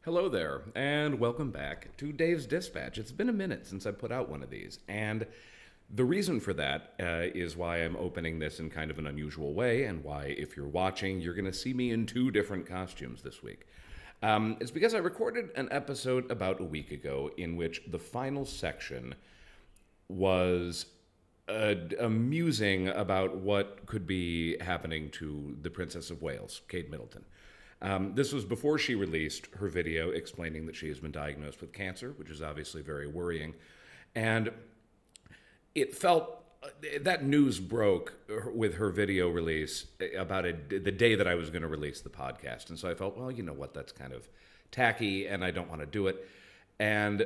Hello there, and welcome back to Dave's Dispatch. It's been a minute since I put out one of these, and the reason for that is why I'm opening this in kind of an unusual way, and why, if you're watching, you're going to see me in two different costumes this week. It's because I recorded an episode about a week ago in which the final section was amusing about what could be happening to the Princess of Wales, Kate Middleton. This was before she released her video explaining that she has been diagnosed with cancer, which is obviously very worrying. And it felt that news broke with her video release about the day that I was going to release the podcast. And so I felt, well, you know what, that's kind of tacky and I don't want to do it. And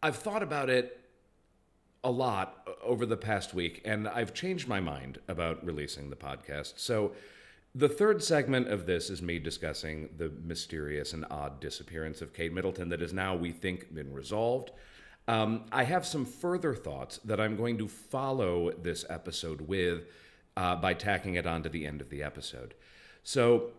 I've thought about it a lot over the past week, and I've changed my mind about releasing the podcast. So the third segment of this is me discussing the mysterious and odd disappearance of Kate Middleton that has now, we think, been resolved. I have some further thoughts that I'm going to follow this episode with by tacking it on to the end of the episode. So,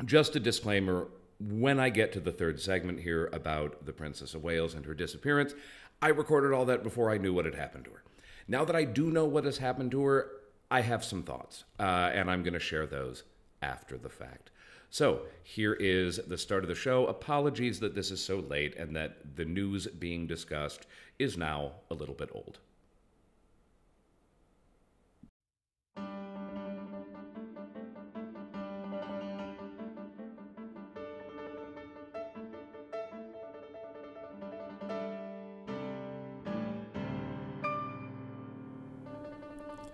just a disclaimer, when I get to the third segment here about the Princess of Wales and her disappearance, I recorded all that before I knew what had happened to her. Now that I do know what has happened to her, I have some thoughts, and I'm going to share those after the fact. So here is the start of the show. Apologies that this is so late and that the news being discussed is now a little bit old.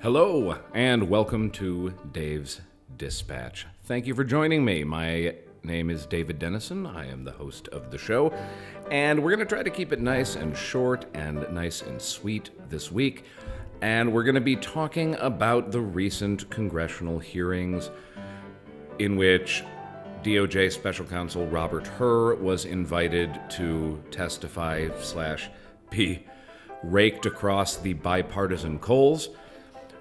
Hello, and welcome to Dave's Dispatch. Thank you for joining me. My name is David Dennison. I am the host of the show, and we're going to try to keep it nice and short and nice and sweet this week. And we're going to be talking about the recent congressional hearings in which DOJ Special Counsel Robert Hur was invited to testify / be raked across the bipartisan coals.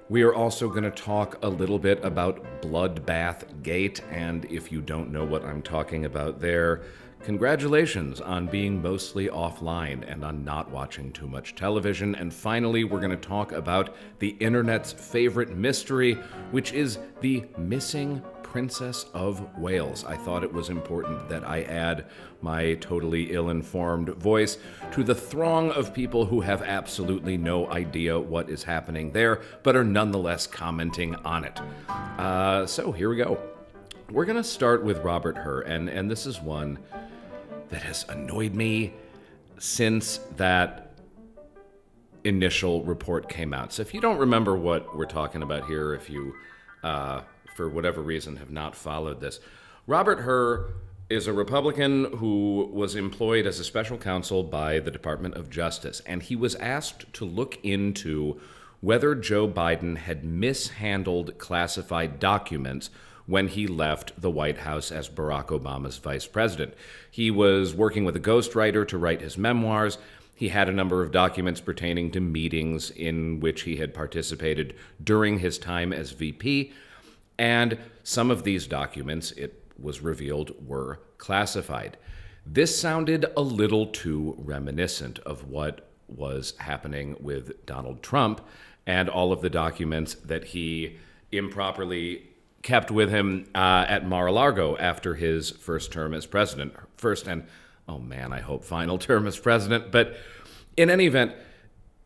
We are also going to talk a little bit about Bloodbath-gate, and if you don't know what I'm talking about there, congratulations on being mostly offline and on not watching too much television. And finally, we're going to talk about the internet's favorite mystery, which is the missing Princess of Wales. I thought it was important that I add my totally ill-informed voice to the throng of people who have absolutely no idea what is happening there, but are nonetheless commenting on it. So here we go. We're going to start with Robert Hur, and this is one that has annoyed me since that initial report came out. So if you don't remember what we're talking about here, if you for whatever reason have not followed this, Robert Hur is a Republican who was employed as a special counsel by the Department of Justice, and he was asked to look into whether Joe Biden had mishandled classified documents when he left the White House as Barack Obama's vice president. He was working with a ghostwriter to write his memoirs. He had a number of documents pertaining to meetings in which he had participated during his time as VP. And some of these documents, it was revealed, were classified. This sounded a little too reminiscent of what was happening with Donald Trump and all of the documents that he improperly kept with him at Mar-a-Lago after his first term as president. First and, oh man, I hope final term as president. But in any event,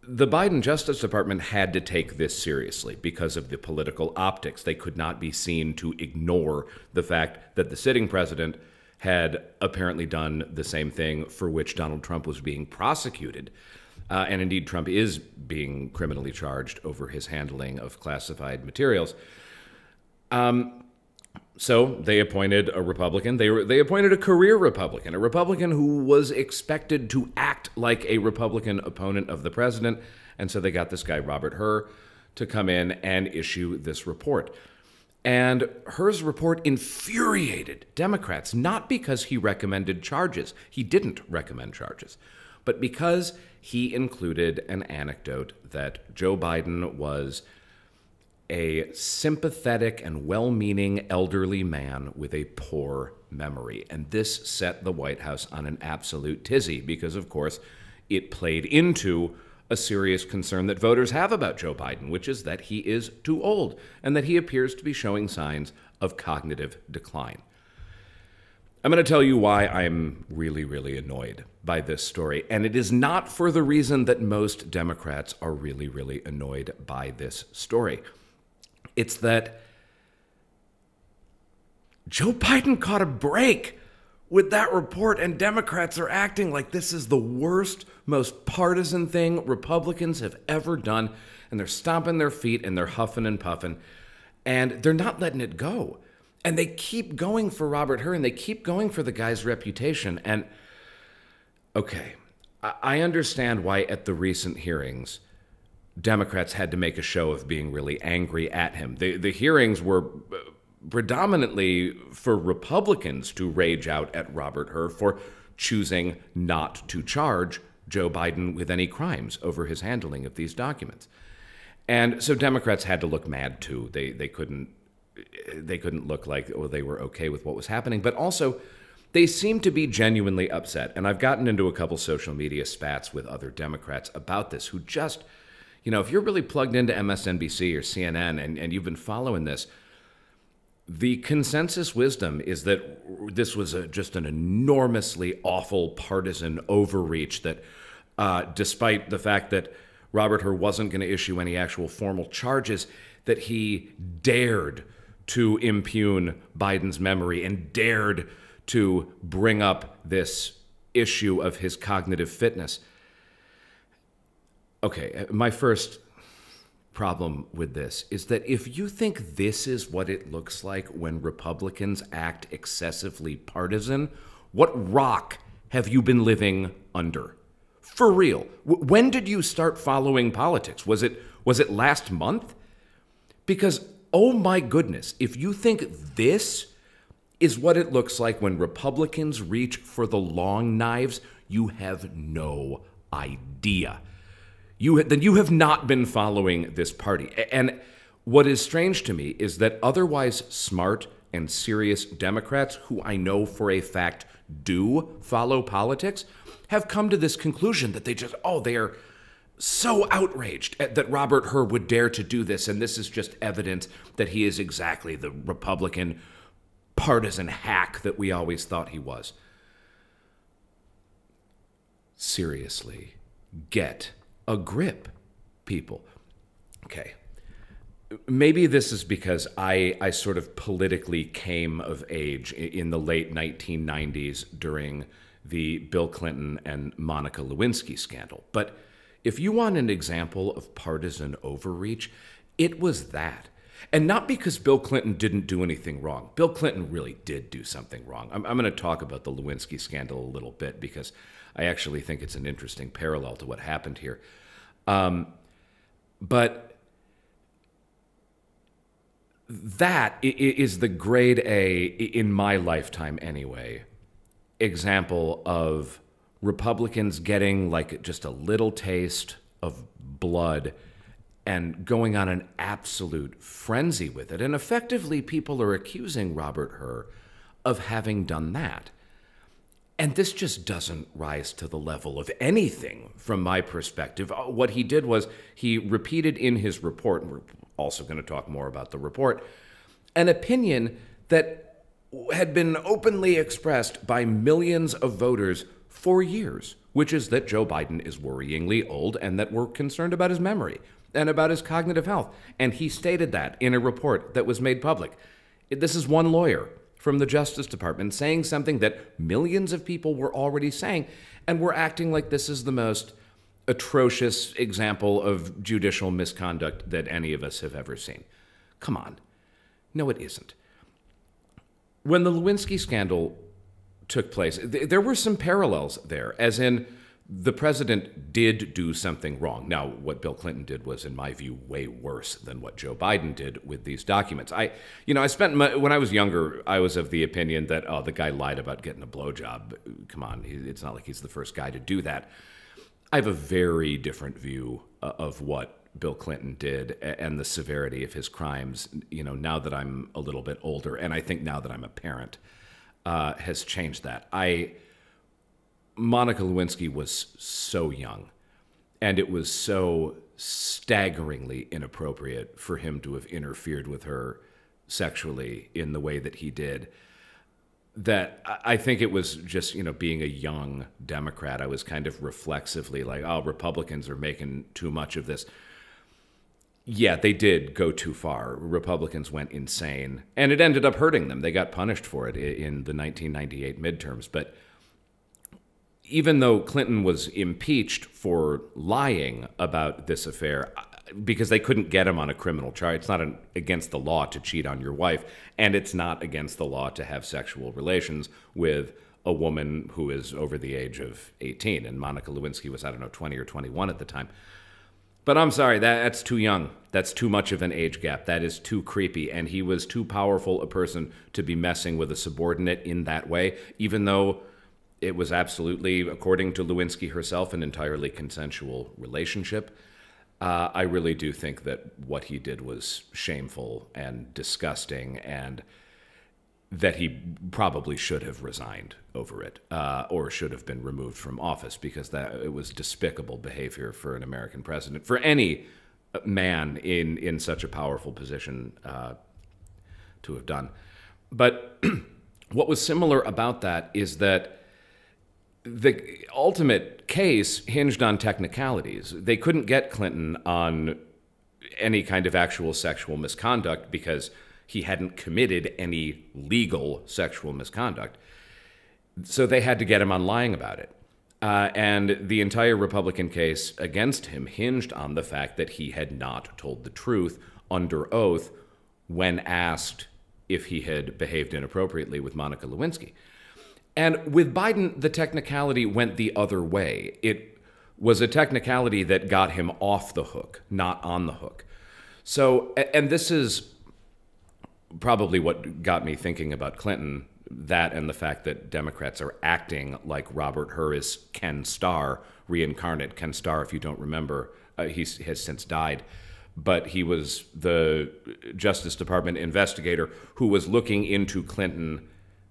the Biden Justice Department had to take this seriously because of the political optics. They could not be seen to ignore the fact that the sitting president had apparently done the same thing for which Donald Trump was being prosecuted. And indeed, Trump is being criminally charged over his handling of classified materials. So they appointed a Republican. They appointed a career Republican, a Republican who was expected to act like a Republican opponent of the president. And so they got this guy, Robert Hur, to come in and issue this report. And Hur's report infuriated Democrats, not because he recommended charges. He didn't recommend charges, but because he included an anecdote that Joe Biden was a sympathetic and well-meaning elderly man with a poor memory. And this set the White House on an absolute tizzy because, of course, it played into a serious concern that voters have about Joe Biden, which is that he is too old and that he appears to be showing signs of cognitive decline. I'm going to tell you why I'm really, really annoyed by this story. And it is not for the reason that most Democrats are really, really annoyed by this story. It's that Joe Biden caught a break with that report, and Democrats are acting like this is the worst, most partisan thing Republicans have ever done. And they're stomping their feet and they're huffing and puffing. And they're not letting it go. And they keep going for Robert Hur, and they keep going for the guy's reputation. And, okay, I understand why at the recent hearings, Democrats had to make a show of being really angry at him. The hearings were predominantly for Republicans to rage out at Robert Hur for choosing not to charge Joe Biden with any crimes over his handling of these documents. And so Democrats had to look mad, too. They couldn't look like, oh, they were okay with what was happening. But also, they seem to be genuinely upset. And I've gotten into a couple social media spats with other Democrats about this who just, if you're really plugged into MSNBC or CNN and you've been following this, the consensus wisdom is that this was just an enormously awful partisan overreach that despite the fact that Robert Hur wasn't going to issue any actual formal charges, that he dared to impugn Biden's memory and dared to bring up this issue of his cognitive fitness. Okay, my first problem with this is that if you think this is what it looks like when Republicans act excessively partisan, what rock have you been living under? For real. When did you start following politics? Was it last month? Because, oh my goodness, if you think this is what it looks like when Republicans reach for the long knives, you have no idea. Then you have not been following this party. And what is strange to me is that otherwise smart and serious Democrats, who I know for a fact do follow politics, have come to this conclusion that they are so outraged that Robert Hur would dare to do this, and this is just evidence that he is exactly the Republican partisan hack that we always thought he was. Seriously, get a grip, people. Okay, maybe this is because I sort of politically came of age in the late 1990s during the Bill Clinton and Monica Lewinsky scandal, but if you want an example of partisan overreach, it was that. And not because Bill Clinton didn't do anything wrong. Bill Clinton really did do something wrong. I'm going to talk about the Lewinsky scandal a little bit because I actually think it's an interesting parallel to what happened here. But that is the grade A, in my lifetime anyway, example of Republicans getting like just a little taste of blood and going on an absolute frenzy with it. And effectively, people are accusing Robert Hur of having done that. And this just doesn't rise to the level of anything from my perspective. What he did was he repeated in his report, and we're also going to talk more about the report, an opinion that had been openly expressed by millions of voters for years, which is that Joe Biden is worryingly old and that we're concerned about his memory and about his cognitive health. And he stated that in a report that was made public. This is one lawyer from the Justice Department saying something that millions of people were already saying, and we're acting like this is the most atrocious example of judicial misconduct that any of us have ever seen. Come on. No, it isn't. When the Lewinsky scandal took place, there were some parallels there, as in the president did do something wrong. Now, what Bill Clinton did was, in my view, way worse than what Joe Biden did with these documents. When I was younger, I was of the opinion that, the guy lied about getting a blowjob. Come on, it's not like he's the first guy to do that. I have a very different view of what Bill Clinton did and the severity of his crimes, now that I'm a little bit older, and I think now that I'm a parent, has changed that. Monica Lewinsky was so young, and it was so staggeringly inappropriate for him to have interfered with her sexually in the way that he did, that I think it was just, being a young Democrat, I was kind of reflexively like, oh, Republicans are making too much of this. Yeah, they did go too far. Republicans went insane, and it ended up hurting them. They got punished for it in the 1998 midterms. But even though Clinton was impeached for lying about this affair, because they couldn't get him on a criminal charge. It's not against the law to cheat on your wife, and it's not against the law to have sexual relations with a woman who is over the age of 18. And Monica Lewinsky was, 20 or 21 at the time. But I'm sorry, that's too young. That's too much of an age gap. That is too creepy. And he was too powerful a person to be messing with a subordinate in that way, even though it was absolutely, according to Lewinsky herself, an entirely consensual relationship. I really do think that what he did was shameful and disgusting, and that he probably should have resigned over it, or should have been removed from office, because it was despicable behavior for an American president, for any man in such a powerful position to have done. But what was similar about that is that the ultimate case hinged on technicalities. They couldn't get Clinton on any kind of actual sexual misconduct because he hadn't committed any legal sexual misconduct. So they had to get him on lying about it. And the entire Republican case against him hinged on the fact that he had not told the truth under oath when asked if he had behaved inappropriately with Monica Lewinsky. And with Biden, the technicality went the other way. It was a technicality that got him off the hook, not on the hook. So, and this is probably what got me thinking about Clinton, that and the fact that Democrats are acting like Robert Hur is Ken Starr, reincarnate Ken Starr, if you don't remember. He has since died. But he was the Justice Department investigator who was looking into Clinton.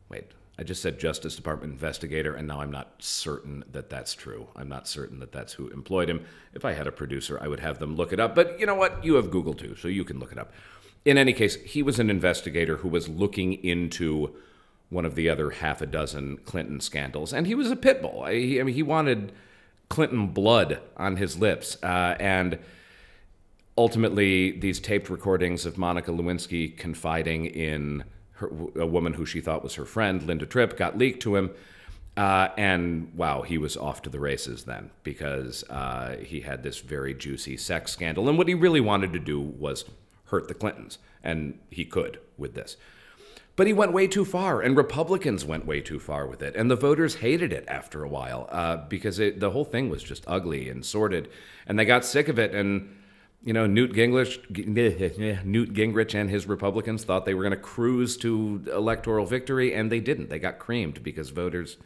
Wait. I just said Justice Department investigator, and now I'm not certain that that's true. I'm not certain that that's who employed him. If I had a producer, I would have them look it up. But you know what? You have Google too, so you can look it up. In any case, he was an investigator who was looking into one of the other half a dozen Clinton scandals, and he was a pit bull. He wanted Clinton blood on his lips, and ultimately, these taped recordings of Monica Lewinsky confiding in a woman who she thought was her friend, Linda Tripp, got leaked to him. And wow, he was off to the races then, because he had this very juicy sex scandal. And what he really wanted to do was hurt the Clintons. And he could with this. But he went way too far, and Republicans went way too far with it. And the voters hated it after a while, because the whole thing was just ugly and sordid. And they got sick of it. And Newt Gingrich and his Republicans thought they were going to cruise to electoral victory, and they didn't. They got creamed because voters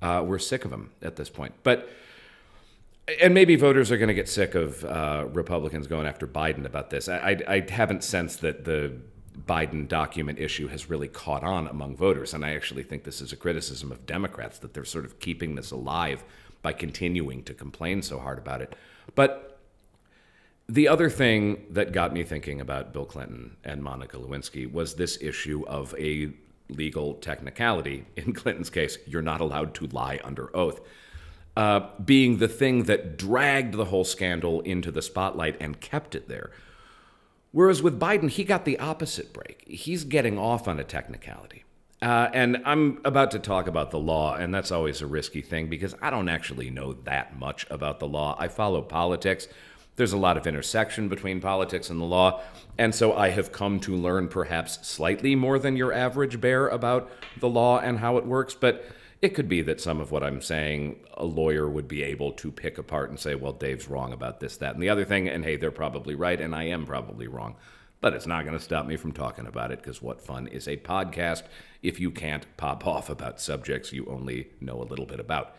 were sick of him at this point. And maybe voters are going to get sick of Republicans going after Biden about this. I haven't sensed that the Biden document issue has really caught on among voters, and I actually think this is a criticism of Democrats, that they're sort of keeping this alive by continuing to complain so hard about it. But the other thing that got me thinking about Bill Clinton and Monica Lewinsky was this issue of a legal technicality. In Clinton's case, you're not allowed to lie under oath, being the thing that dragged the whole scandal into the spotlight and kept it there. Whereas with Biden, he got the opposite break. He's getting off on a technicality. And I'm about to talk about the law, and that's always a risky thing because I don't actually know that much about the law. I follow politics. There's a lot of intersection between politics and the law, and so I have come to learn perhaps slightly more than your average bear about the law and how it works, but it could be that some of what I'm saying a lawyer would be able to pick apart and say, well, Dave's wrong about this, that, and the other thing, and hey, they're probably right, and I am probably wrong. But it's not going to stop me from talking about it, because what fun is a podcast if you can't pop off about subjects you only know a little bit about?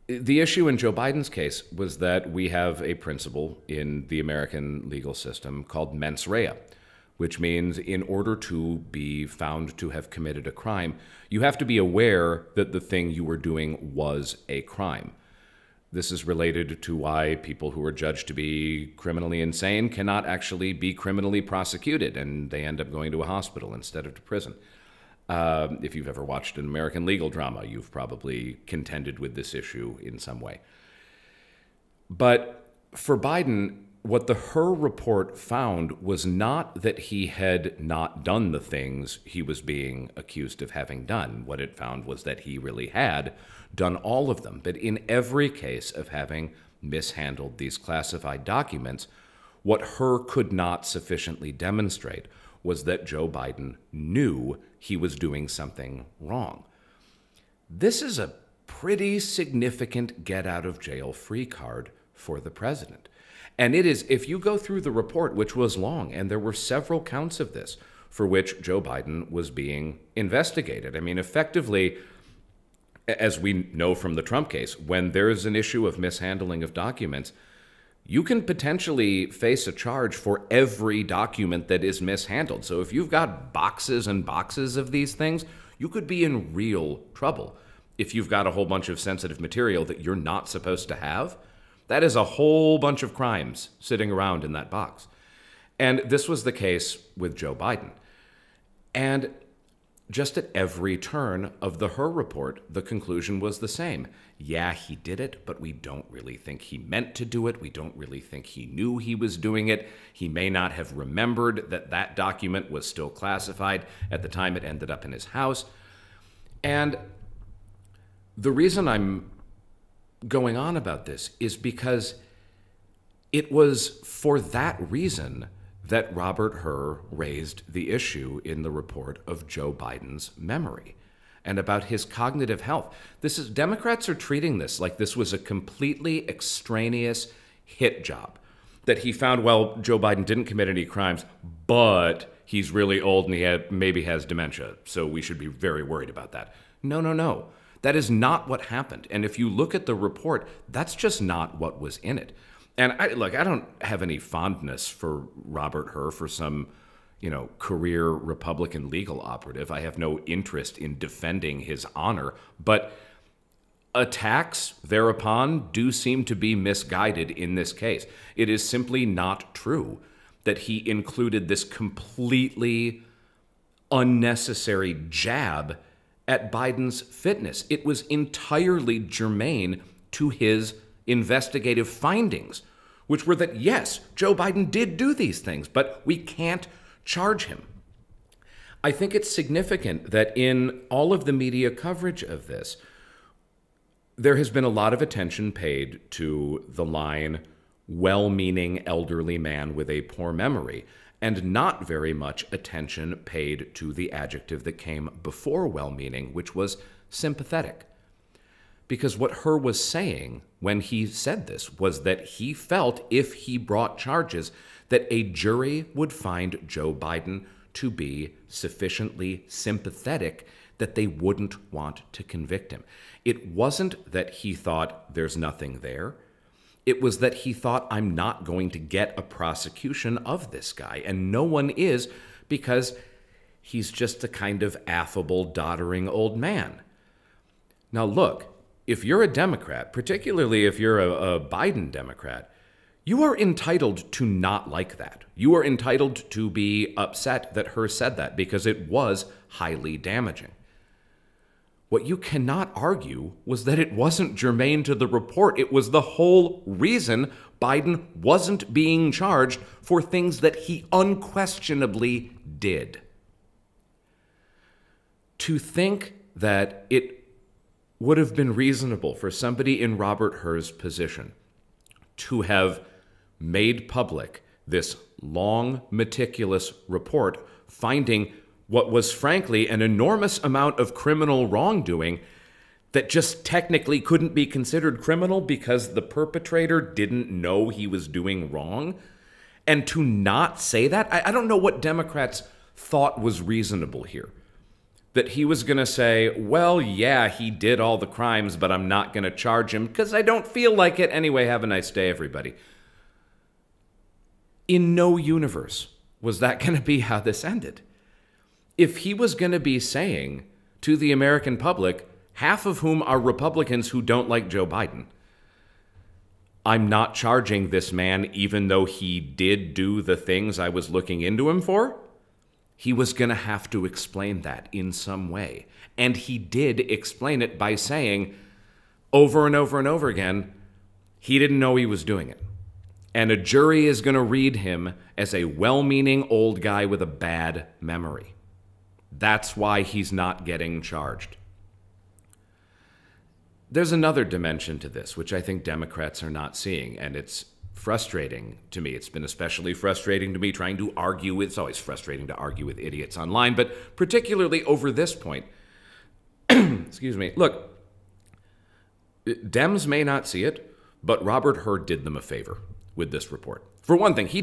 The issue in Joe Biden's case was that we have a principle in the American legal system called mens rea, which means in order to be found to have committed a crime, you have to be aware that the thing you were doing was a crime. This is related to why people who are judged to be criminally insane cannot actually be criminally prosecuted, and they end up going to a hospital instead of to prison. If you've ever watched an American legal drama, you've probably contended with this issue in some way. But for Biden, what the Hur Report found was not that he had not done the things he was being accused of having done. What it found was that he really had done all of them. But in every case of having mishandled these classified documents, what Hur could not sufficiently demonstrate was that Joe Biden knew he was doing something wrong. This is a pretty significant get-out-of-jail-free card for the president. And it is, if you go through the report, which was long, and there were several counts of this for which Joe Biden was being investigated. I mean, effectively, as we know from the Trump case, when there is an issue of mishandling of documents, you can potentially face a charge for every document that is mishandled. So if you've got boxes and boxes of these things, you could be in real trouble. If you've got a whole bunch of sensitive material that you're not supposed to have, that is a whole bunch of crimes sitting around in that box. And this was the case with Joe Biden. And just at every turn of the Hur Report, the conclusion was the same. Yeah, he did it, but we don't really think he meant to do it. We don't really think he knew he was doing it. He may not have remembered that that document was still classified at the time it ended up in his house. And the reason I'm going on about this is because it was for that reason that Robert Hur raised the issue in the report of Joe Biden's memory and about his cognitive health. Democrats are treating this like this was a completely extraneous hit job, that he found, well, Joe Biden didn't commit any crimes, but he's really old and he maybe has dementia, so we should be very worried about that. No. That is not what happened. And if you look at the report, that's just not what was in it. And I don't have any fondness for Robert Hur, for some, career Republican legal operative. I have no interest in defending his honor. But attacks thereupon do seem to be misguided in this case. It is simply not true that he included this completely unnecessary jab at Biden's fitness. It was entirely germane to his investigative findings, which were that, yes, Joe Biden did do these things, but we can't charge him. I think it's significant that in all of the media coverage of this, there has been a lot of attention paid to the line, well-meaning elderly man with a poor memory, and not very much attention paid to the adjective that came before well-meaning, which was sympathetic. Because what Hur was saying when he said this was that he felt, if he brought charges, that a jury would find Joe Biden to be sufficiently sympathetic that they wouldn't want to convict him. It wasn't that he thought there's nothing there. It was that he thought, I'm not going to get a prosecution of this guy. And no one is, because he's just a kind of affable, doddering old man. Now look, if you're a Democrat, particularly if you're a Biden Democrat, you are entitled to not like that. You are entitled to be upset that Hur said that, because it was highly damaging. What you cannot argue was that it wasn't germane to the report. It was the whole reason Biden wasn't being charged for things that he unquestionably did. To think that it would have been reasonable for somebody in Robert Hur's position to have made public this long, meticulous report finding what was frankly an enormous amount of criminal wrongdoing that just technically couldn't be considered criminal because the perpetrator didn't know he was doing wrong, and to not say that, I don't know what Democrats thought was reasonable here. that he was going to say, well, yeah, he did all the crimes, but I'm not going to charge him because I don't feel like it. Anyway, have a nice day, everybody. In no universe was that going to be how this ended. If he was going to be saying to the American public, half of whom are Republicans who don't like Joe Biden, I'm not charging this man even though he did do the things I was looking into him for, he was going to have to explain that in some way. And he did explain it by saying over and over and over again, he didn't know he was doing it. And a jury is going to read him as a well-meaning old guy with a bad memory. That's why he's not getting charged. There's another dimension to this, which I think Democrats are not seeing, and it's frustrating to me. It's been especially frustrating to me trying to argue. It's always frustrating to argue with idiots online, but particularly over this point. Excuse me. Look, Dems may not see it, but Robert Hur did them a favor with this report. For one thing, he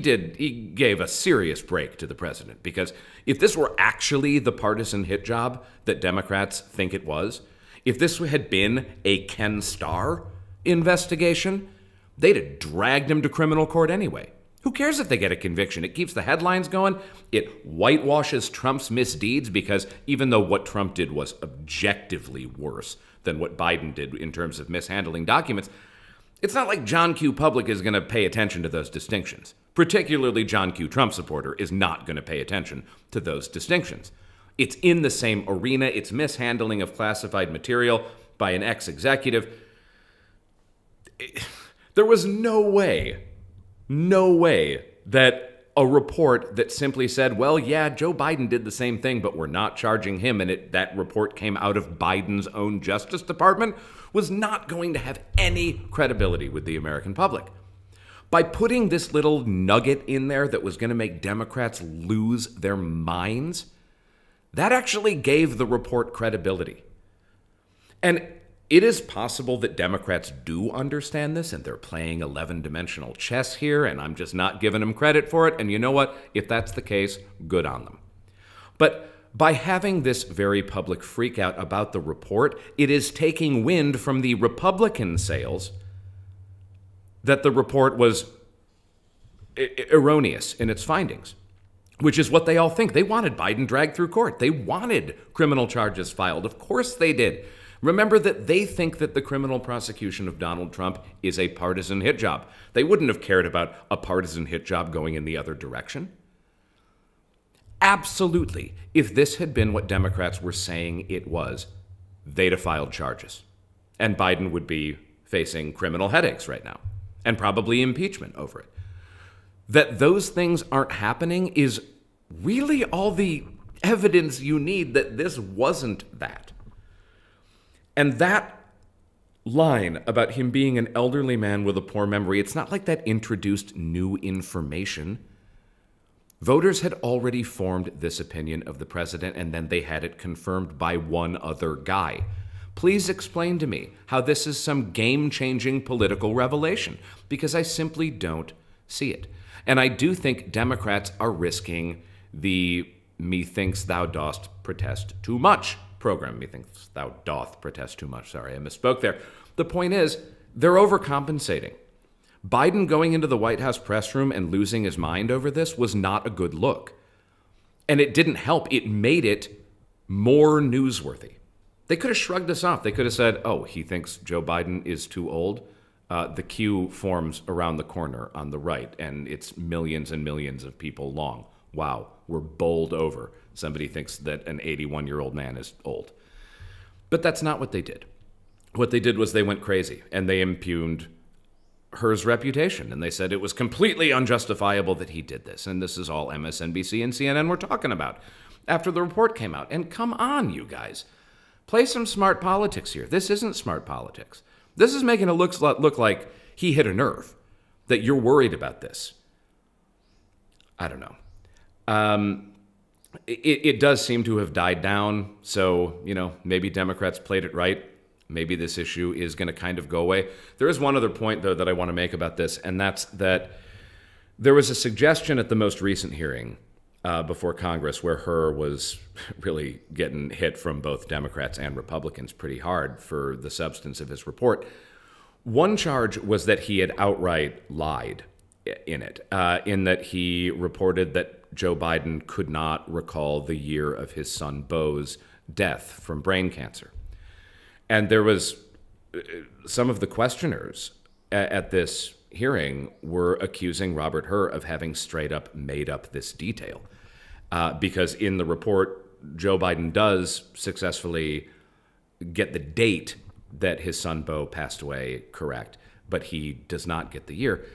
gave a serious break to the president, because if this were actually the partisan hit job that Democrats think it was, if this had been a Ken Starr investigation, they'd have dragged him to criminal court anyway. Who cares if they get a conviction? It keeps the headlines going. It whitewashes Trump's misdeeds, because even though what Trump did was objectively worse than what Biden did in terms of mishandling documents, it's not like John Q. Public is going to pay attention to those distinctions. Particularly John Q. Trump supporter is not going to pay attention to those distinctions. It's in the same arena. It's mishandling of classified material by an ex-executive. There was no way that a report that simply said, well, yeah, Joe Biden did the same thing, but we're not charging him, and that report came out of Biden's own Justice Department, was not going to have any credibility with the American public. By putting this little nugget in there that was going to make Democrats lose their minds, that actually gave the report credibility. And it is possible that Democrats do understand this, and they're playing 11-dimensional chess here, and I'm just not giving them credit for it. And you know what? If that's the case, good on them. But by having this very public freakout about the report, it is taking wind from the Republican sails that the report was erroneous in its findings, which is what they all think. They wanted Biden dragged through court. They wanted criminal charges filed. Of course they did. Remember that they think that the criminal prosecution of Donald Trump is a partisan hit job. They wouldn't have cared about a partisan hit job going in the other direction. Absolutely, if this had been what Democrats were saying it was, they'd have filed charges. And Biden would be facing criminal headaches right now, and probably impeachment over it. That those things aren't happening is really all the evidence you need that this wasn't that. And that line about him being an elderly man with a poor memory, it's not like that introduced new information. Voters had already formed this opinion of the president, and then they had it confirmed by one other guy. Please explain to me how this is some game-changing political revelation, because I simply don't see it. And I do think Democrats are risking the methinks thou dost protest too much program. Methinks thou doth protest too much. Sorry, I misspoke there. The point is, they're overcompensating. Biden going into the White House press room and losing his mind over this was not a good look. And it didn't help. It made it more newsworthy. They could have shrugged this off. They could have said, oh, he thinks Joe Biden is too old. The queue forms around the corner on the right, and it's millions and millions of people long. Wow, we're bowled over. Somebody thinks that an 81-year-old man is old. But that's not what they did. What they did was they went crazy, and they impugned Hur's reputation, and they said it was completely unjustifiable that he did this. And this is all MSNBC and CNN were talking about after the report came out. And come on, you guys. Play some smart politics here. This isn't smart politics. This is making it look like he hit a nerve, that you're worried about this. I don't know. It does seem to have died down, so, maybe Democrats played it right. Maybe this issue is going to kind of go away. There is one other point, though, that I want to make about this, and that's that there was a suggestion at the most recent hearing before Congress, where Hur was really getting hit from both Democrats and Republicans pretty hard for the substance of his report. One charge was that he had outright lied in it, in that he reported that Joe Biden could not recall the year of his son Beau's death from brain cancer. And there was some of the questioners at this hearing were accusing Robert Hur of having straight up made up this detail. Because in the report, Joe Biden does successfully get the date that his son Beau passed away correct, but he does not get the year.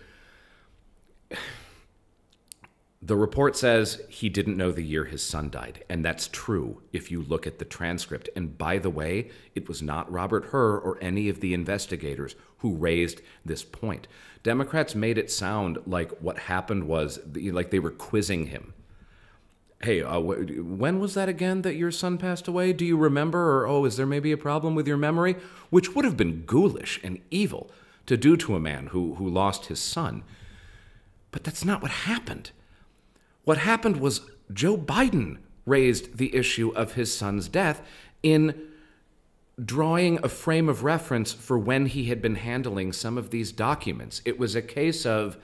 The report says he didn't know the year his son died, and that's true if you look at the transcript. And by the way, it was not Robert Hur or any of the investigators who raised this point. Democrats made it sound like what happened was like they were quizzing him. Hey, when was that again that your son passed away? Do you remember? Or, oh, is there maybe a problem with your memory? Which would have been ghoulish and evil to do to a man who lost his son. But that's not what happened. What happened was Joe Biden raised the issue of his son's death in drawing a frame of reference for when he had been handling some of these documents. It was a case of,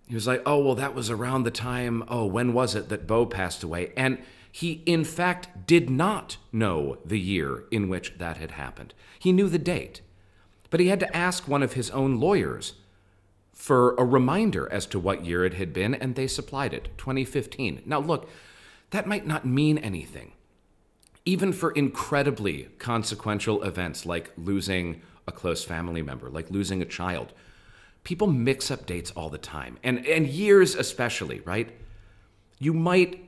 he was like, oh, well, that was around the time, when was it that Beau passed away? And he, in fact, did not know the year in which that had happened. He knew the date, but he had to ask one of his own lawyers for a reminder as to what year it had been, and they supplied it, 2015. Now, look, that might not mean anything. Even for incredibly consequential events like losing a close family member, like losing a child, people mix up dates all the time, and years especially, right? He might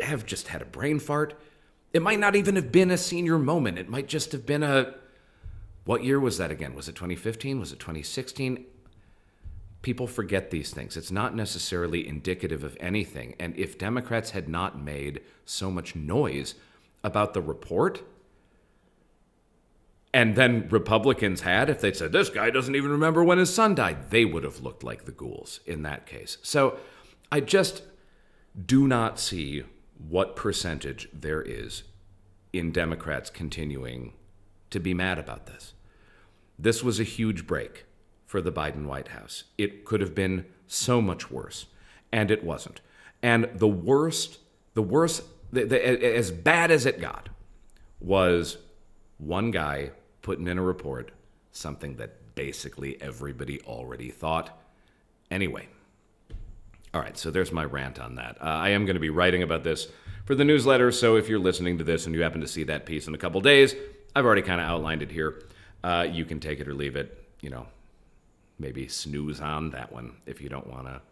have just had a brain fart. It might not even have been a senior moment. It might just have been what year was that again? Was it 2015? Was it 2016? People forget these things. It's not necessarily indicative of anything. And if Democrats had not made so much noise about the report, and then Republicans had, if they'd said, this guy doesn't even remember when his son died, they would have looked like the ghouls in that case. So I just do not see what percentage there is in Democrats continuing to be mad about this. This was a huge break for the Biden White House. It could have been so much worse, and it wasn't. And the worst, as bad as it got, was one guy putting in a report something that basically everybody already thought anyway. All right, so there's my rant on that. I am going to be writing about this for the newsletter, so if you're listening to this and you happen to see that piece in a couple days, I've already kind of outlined it here. You can take it or leave it, maybe snooze on that one if you don't want to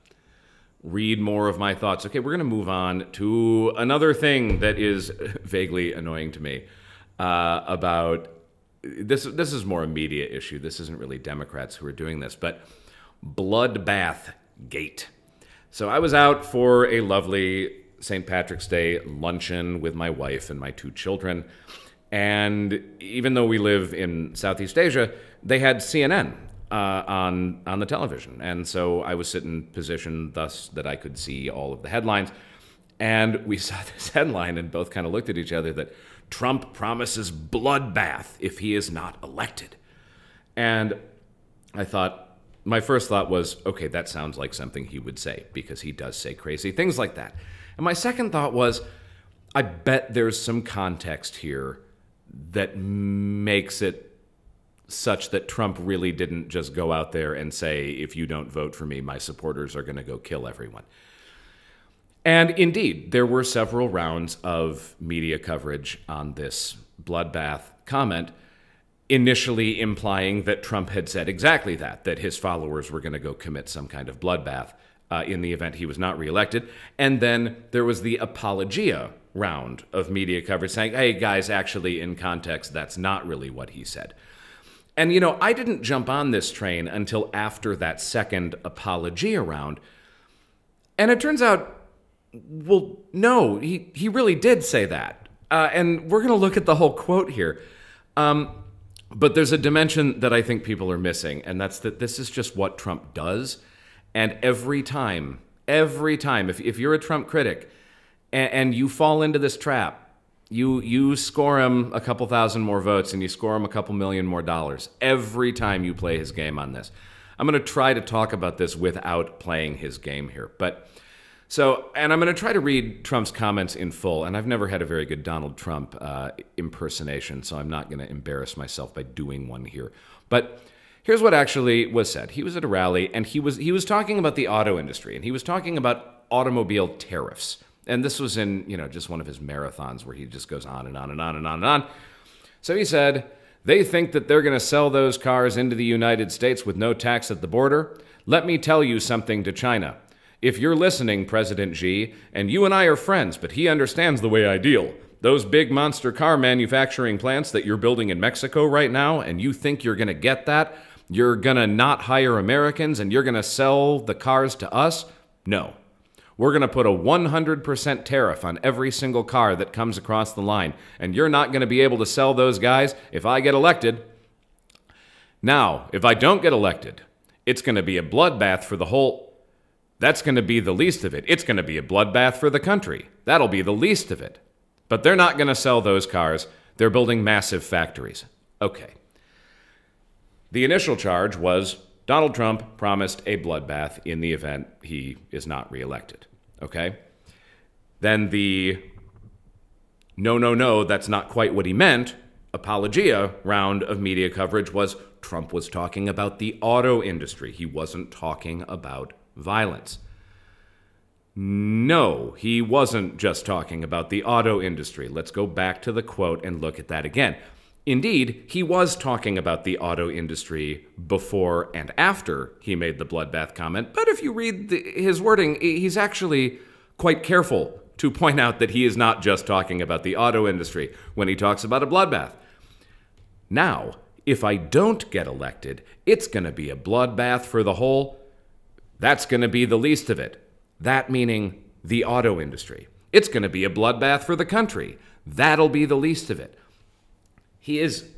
read more of my thoughts. Okay, we're going to move on to another thing that is vaguely annoying to me about this. This is more a media issue. This isn't really Democrats who are doing this, but Bloodbath-gate. So I was out for a lovely St. Patrick's Day luncheon with my wife and my 2 children. And even though we live in Southeast Asia, they had CNN on the television. And so I was sitting positioned thus that I could see all of the headlines. And we saw this headline and both kind of looked at each other that Trump promises bloodbath if he is not elected. And I thought, my first thought was, okay, that sounds like something he would say because he does say crazy things like that. And my second thought was, I bet there's some context here that makes it such that Trump really didn't just go out there and say, if you don't vote for me, my supporters are going to go kill everyone. And indeed, there were several rounds of media coverage on this bloodbath comment, initially implying that Trump had said exactly that his followers were going to go commit some kind of bloodbath in the event he was not reelected. And then there was the apologia round of media coverage saying, hey, guys, actually, in context, that's not really what he said. And, I didn't jump on this train until after that second apologia round. And it turns out, well, no, he really did say that. And we're going to look at the whole quote here. But there's a dimension that I think people are missing, and that's that this is just what Trump does. And every time Every time. If you're a Trump critic and you fall into this trap, you score him a couple thousand more votes and you score him a couple million more dollars every time you play his game on this. I'm going to try to talk about this without playing his game here. And I'm going to try to read Trump's comments in full. And I've never had a very good Donald Trump impersonation, so I'm not going to embarrass myself by doing one here. But here's what actually was said. He was at a rally, and he was talking about the auto industry, and he was talking about automobile tariffs. And this was in, just one of his marathons where he just goes on and on and on and on and on. So he said, they think that they're going to sell those cars into the United States with no tax at the border. Let me tell you something to China. If you're listening, President Xi, and you and I are friends, but he understands the way I deal. Those big monster car manufacturing plants that you're building in Mexico right now, and you think you're going to get that, you're going to not hire Americans, and you're going to sell the cars to us? No. We're going to put a 100% tariff on every single car that comes across the line, and you're not going to be able to sell those guys if I get elected. Now, if I don't get elected, it's going to be a bloodbath for the whole... That's going to be the least of it. It's going to be a bloodbath for the country. That'll be the least of it. But they're not going to sell those cars. They're building massive factories. Okay. The initial charge was Donald Trump promised a bloodbath in the event he is not reelected. Okay? Then the no, that's not quite what he meant, apologia round of media coverage was Trump was talking about the auto industry. He wasn't talking about violence. No, he wasn't just talking about the auto industry. Let's go back to the quote and look at that again. Indeed, he was talking about the auto industry before and after he made the bloodbath comment, but if you read his wording, he's actually quite careful to point out that he is not just talking about the auto industry when he talks about a bloodbath. Now, if I don't get elected, it's going to be a bloodbath for the whole... That's going to be the least of it. That meaning the auto industry. It's going to be a bloodbath for the country. That'll be the least of it. He is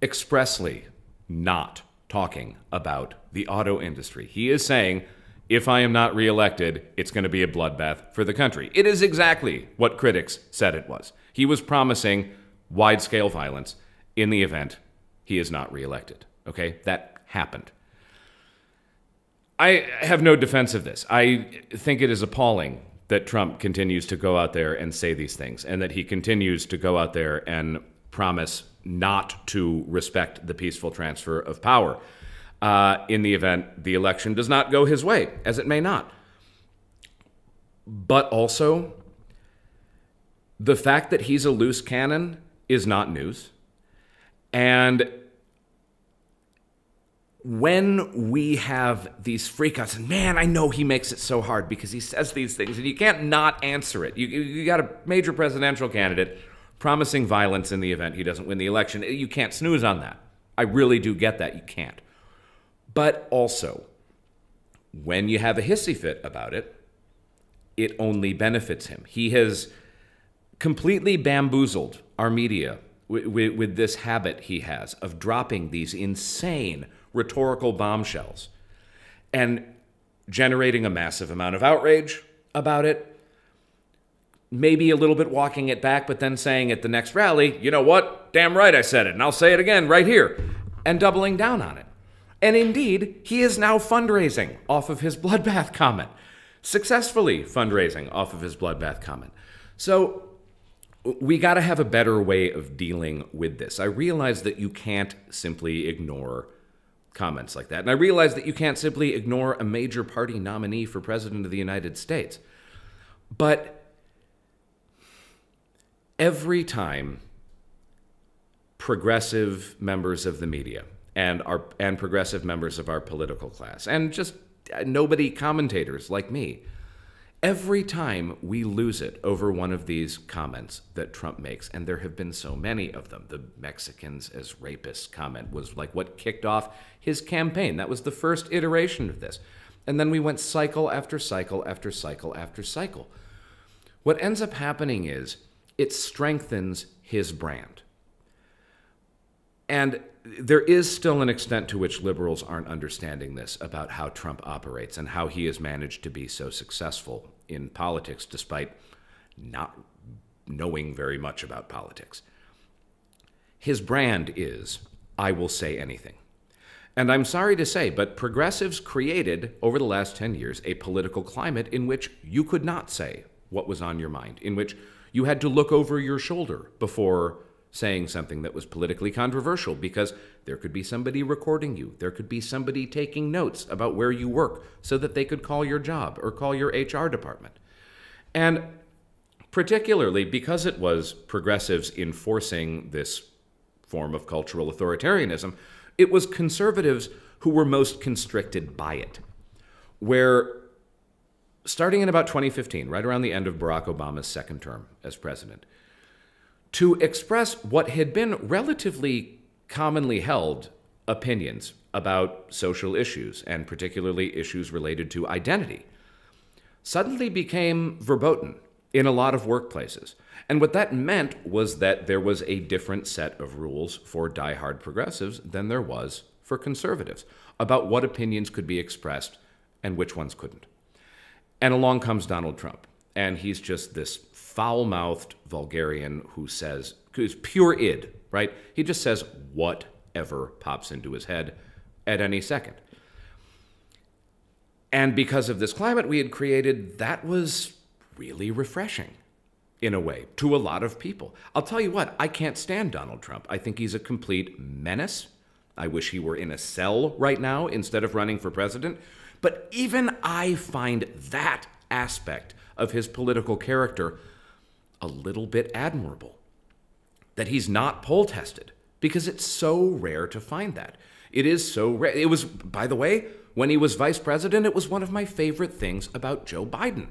expressly not talking about the auto industry. He is saying, if I am not reelected, it's going to be a bloodbath for the country. It is exactly what critics said it was. He was promising wide-scale violence in the event he is not reelected. Okay? That happened. I have no defense of this. I think it is appalling that Trump continues to go out there and say these things, and that he continues to go out there and promise not to respect the peaceful transfer of power in the event the election does not go his way, as it may not. But also, the fact that he's a loose cannon is not news. And when we have these freakouts, and man, I know he makes it so hard because he says these things, and you can't not answer it. You got a major presidential candidate promising violence in the event he doesn't win the election. You can't snooze on that. I really do get that. You can't. But also, when you have a hissy fit about it, it only benefits him. He has completely bamboozled our media with this habit he has of dropping these insane rhetorical bombshells and generating a massive amount of outrage about it, maybe a little bit walking it back, but then saying at the next rally, you know what, damn right I said it, and I'll say it again right here, and doubling down on it. And indeed, he is now fundraising off of his bloodbath comment, successfully fundraising off of his bloodbath comment. So we got to have a better way of dealing with this. I realize that you can't simply ignore comments like that. And I realize that you can't simply ignore a major party nominee for president of the United States. But every time progressive members of the media and progressive members of our political class, and just nobody commentators like me, every time we lose it over one of these comments that Trump makes, and there have been so many of them, the Mexicans as rapists comment was like what kicked off his campaign. That was the first iteration of this. And then we went cycle after cycle after cycle after cycle. What ends up happening is it strengthens his brand. And there is still an extent to which liberals aren't understanding this about how Trump operates and how he has managed to be so successful in politics despite not knowing very much about politics. His brand is, I will say anything. And I'm sorry to say, but progressives created, over the last 10 years, a political climate in which you could not say what was on your mind, in which you had to look over your shoulder before saying something that was politically controversial, because there could be somebody recording you. There could be somebody taking notes about where you work so that they could call your job or call your HR department. And particularly because it was progressives enforcing this form of cultural authoritarianism, it was conservatives who were most constricted by it. Where, starting in about 2015, right around the end of Barack Obama's second term as president, to express what had been relatively commonly held opinions about social issues, and particularly issues related to identity, suddenly became verboten in a lot of workplaces. And what that meant was that there was a different set of rules for diehard progressives than there was for conservatives about what opinions could be expressed and which ones couldn't. And along comes Donald Trump, and he's just this foul-mouthed vulgarian who's pure id, right? He just says whatever pops into his head at any second. And because of this climate we had created, that was really refreshing in a way to a lot of people. I'll tell you what, I can't stand Donald Trump. I think he's a complete menace. I wish he were in a cell right now instead of running for president. But even I find that aspect of his political character a little bit admirable. That he's not poll tested, because it's so rare to find that. It is so rare. It was, by the way, when he was vice president, it was one of my favorite things about Joe Biden.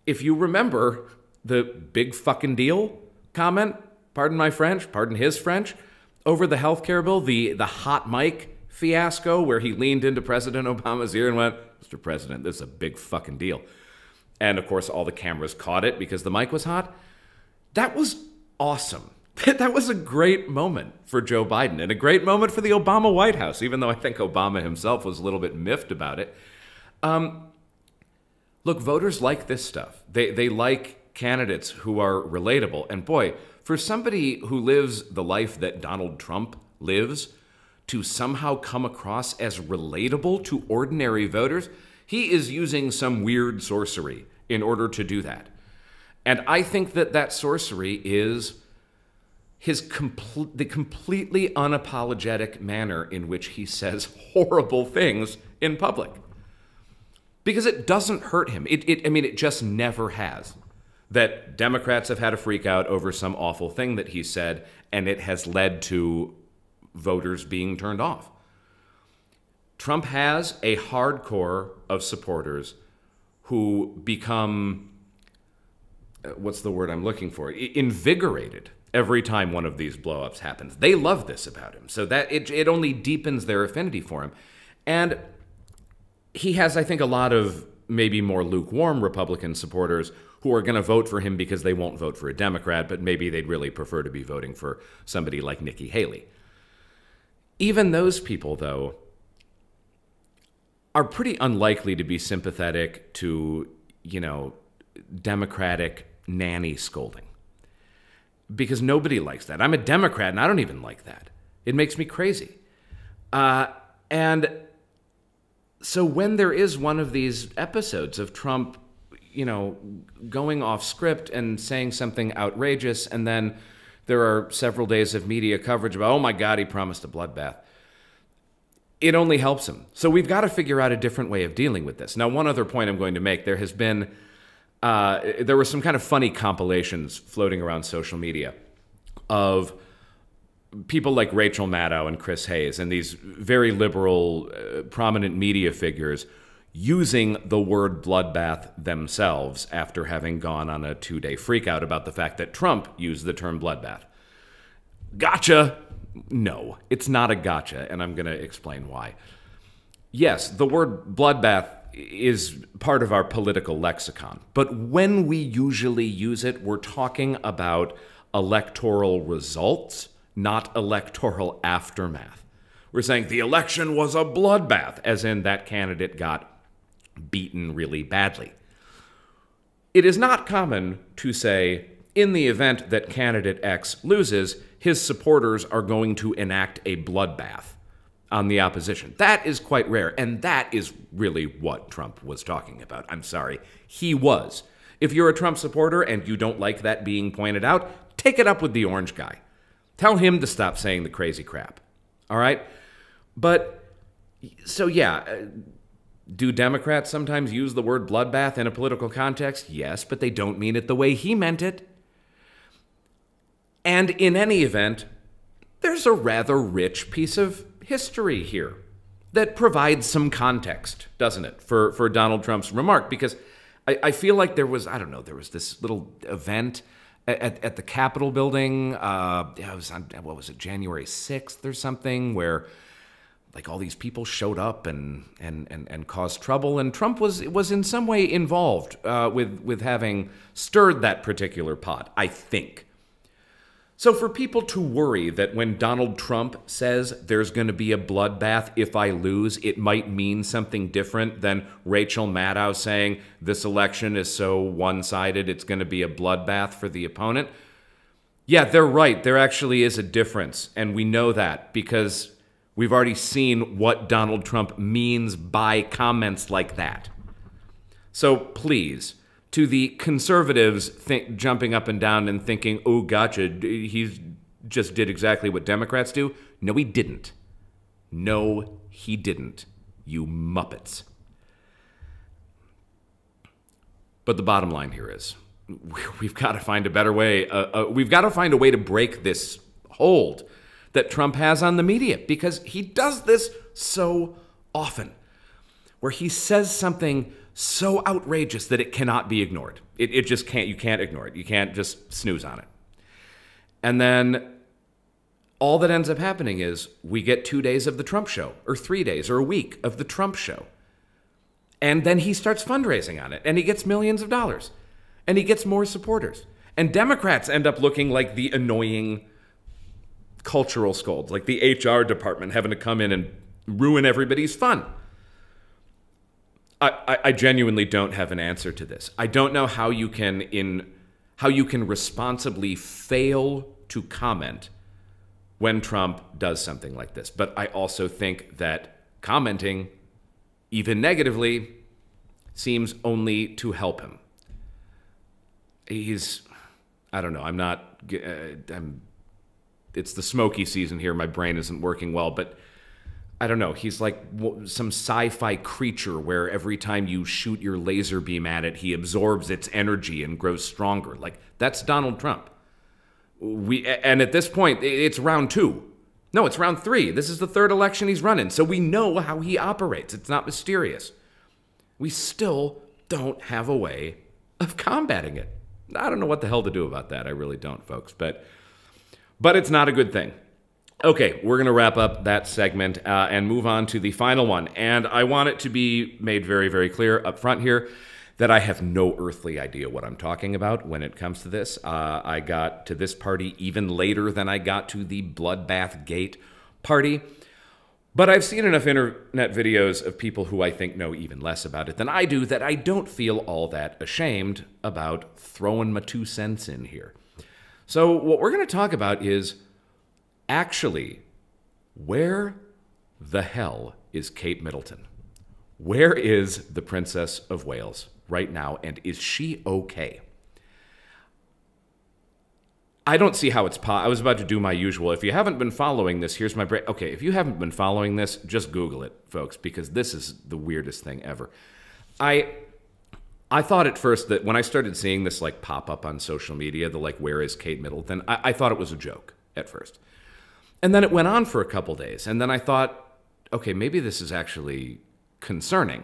If you remember the big fucking deal comment, pardon my French, pardon his French, over the healthcare bill, the hot mic fiasco where he leaned into President Obama's ear and went, Mr. President, this is a big fucking deal. And of course, all the cameras caught it because the mic was hot. That was awesome. That was a great moment for Joe Biden and a great moment for the Obama White House, even though I think Obama himself was a little bit miffed about it. Look, voters like this stuff. They like candidates who are relatable. And boy, for somebody who lives the life that Donald Trump lives, to somehow come across as relatable to ordinary voters, he is using some weird sorcery in order to do that. And I think that that sorcery is the completely unapologetic manner in which he says horrible things in public. Because it doesn't hurt him. It just never has. That Democrats have had a freak out over some awful thing that he said, and it has led to voters being turned off. Trump has a hardcore of supporters who become, what's the word I'm looking for? Invigorated every time one of these blow-ups happens. They love this about him, so that it only deepens their affinity for him. And he has, I think, a lot of maybe more lukewarm Republican supporters who are going to vote for him because they won't vote for a Democrat, but maybe they'd really prefer to be voting for somebody like Nikki Haley. Even those people, though, are pretty unlikely to be sympathetic to, Democratic nanny scolding. Because nobody likes that. I'm a Democrat, and I don't even like that. It makes me crazy. And so when there is one of these episodes of Trump, going off script and saying something outrageous, and then there are several days of media coverage about, oh my God, he promised a bloodbath, it only helps him. So we've got to figure out a different way of dealing with this. Now, one other point I'm going to make, there were some kind of funny compilations floating around social media of people like Rachel Maddow and Chris Hayes and these very liberal, prominent media figures using the word bloodbath themselves after having gone on a 2-day freakout about the fact that Trump used the term bloodbath. Gotcha! No, it's not a gotcha, and I'm going to explain why. Yes, the word bloodbath is part of our political lexicon, but when we usually use it, we're talking about electoral results, not electoral aftermath. We're saying the election was a bloodbath, as in that candidate got beaten really badly. It is not common to say, in the event that candidate X loses, his supporters are going to enact a bloodbath on the opposition. That is quite rare, and that is really what Trump was talking about. I'm sorry, he was. If you're a Trump supporter and you don't like that being pointed out, take it up with the orange guy. Tell him to stop saying the crazy crap. All right? But, so yeah, do Democrats sometimes use the word bloodbath in a political context? Yes, but they don't mean it the way he meant it. And in any event, there's a rather rich piece of history here that provides some context, doesn't it, for Donald Trump's remark? Because I feel like there was, I don't know, there was this little event at the Capitol building. It was on, what was it, January 6th or something, where like all these people showed up and caused trouble, and Trump was in some way involved with having stirred that particular pot, I think. So for people to worry that when Donald Trump says there's going to be a bloodbath if I lose, it might mean something different than Rachel Maddow saying this election is so one-sided it's going to be a bloodbath for the opponent. Yeah, they're right. There actually is a difference, and we know that because we've already seen what Donald Trump means by comments like that. So please, to the conservatives jumping up and down and thinking, oh, gotcha, he just did exactly what Democrats do. No, he didn't. No, he didn't, you Muppets. But the bottom line here is we've got to find a better way. We've got to find a way to break this hold that Trump has on the media, because he does this so often, where he says something so outrageous that it cannot be ignored. It just can't, you can't ignore it. You can't just snooze on it. And then all that ends up happening is we get 2 days of the Trump show, or 3 days, or a week of the Trump show. And then he starts fundraising on it, and he gets millions of dollars, and he gets more supporters. And Democrats end up looking like the annoying cultural scolds, like the HR department having to come in and ruin everybody's fun. I genuinely don't have an answer to this. I don't know how you can responsibly fail to comment when Trump does something like this. But I also think that commenting, even negatively, seems only to help him. I don't know, it's the smoky season here. My brain isn't working well, but I don't know. He's like some sci-fi creature where every time you shoot your laser beam at it, he absorbs its energy and grows stronger. Like, that's Donald Trump. And at this point, it's round 2. No, it's round 3. This is the 3rd election he's running, so we know how he operates. It's not mysterious. We still don't have a way of combating it. I don't know what the hell to do about that. I really don't, folks. But it's not a good thing. Okay, we're going to wrap up that segment and move on to the final one. And I want it to be made very, very clear up front here that I have no earthly idea what I'm talking about when it comes to this. I got to this party even later than I got to the Bloodbath-gate party. But I've seen enough internet videos of people who I think know even less about it than I do that I don't feel all that ashamed about throwing my 2 cents in here. So what we're going to talk about is, actually, where the hell is Kate Middleton? Where is the Princess of Wales right now, and is she okay? I don't see how it's I was about to do my usual. If you haven't been following this, here's my break. Okay, if you haven't been following this, just Google it, folks, because this is the weirdest thing ever. I thought at first that when I started seeing this like pop up on social media, the like, where is Kate Middleton? I thought it was a joke at first. And then it went on for a couple days. And then I thought, okay, maybe this is actually concerning.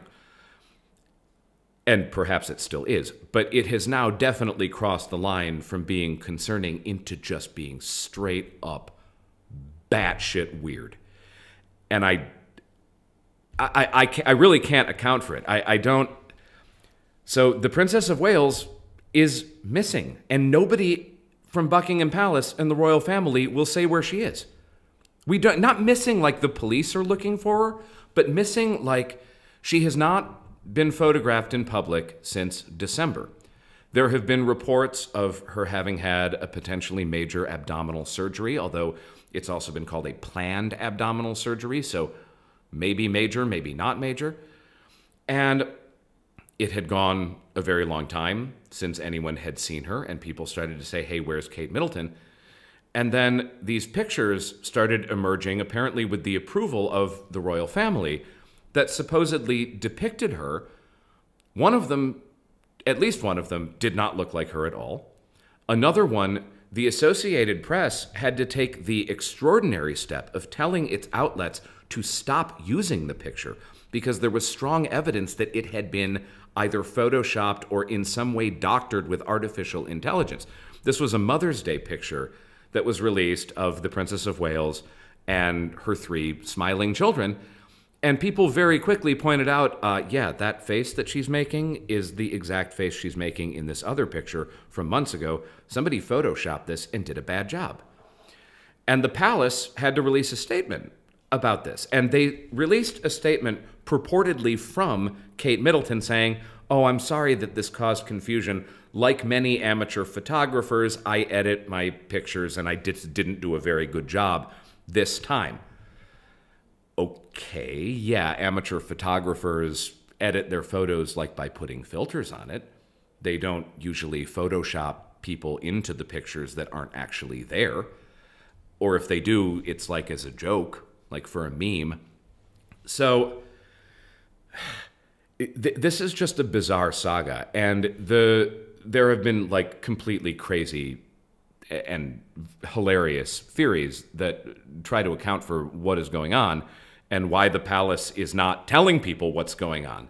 And perhaps it still is. But it has now definitely crossed the line from being concerning into just being straight up batshit weird. And I really can't account for it. I don't. So the Princess of Wales is missing. And nobody from Buckingham Palace and the royal family will say where she is. We don't, not missing like the police are looking for her, but missing like she has not been photographed in public since December. There have been reports of her having had a potentially major abdominal surgery, although it's also been called a planned abdominal surgery, so maybe major, maybe not major. And it had gone a very long time since anyone had seen her, and people started to say, hey, where's Kate Middleton? And then these pictures started emerging, apparently with the approval of the royal family, that supposedly depicted her. One of them, at least one of them, did not look like her at all. Another one, the Associated Press had to take the extraordinary step of telling its outlets to stop using the picture because there was strong evidence that it had been either photoshopped or in some way doctored with artificial intelligence. This was a Mother's Day picture that was released of the Princess of Wales and her 3 smiling children. And people very quickly pointed out, yeah, that face that she's making is the exact face she's making in this other picture from months ago. Somebody photoshopped this and did a bad job. And the palace had to release a statement about this. And they released a statement purportedly from Kate Middleton saying, oh, I'm sorry that this caused confusion. Like many amateur photographers, I edit my pictures and I didn't do a very good job this time. Okay, yeah, amateur photographers edit their photos like by putting filters on it. They don't usually Photoshop people into the pictures that aren't actually there. Or if they do, it's like as a joke, like for a meme. So this is just a bizarre saga. And there have been like completely crazy and hilarious theories that try to account for what is going on and why the palace is not telling people what's going on.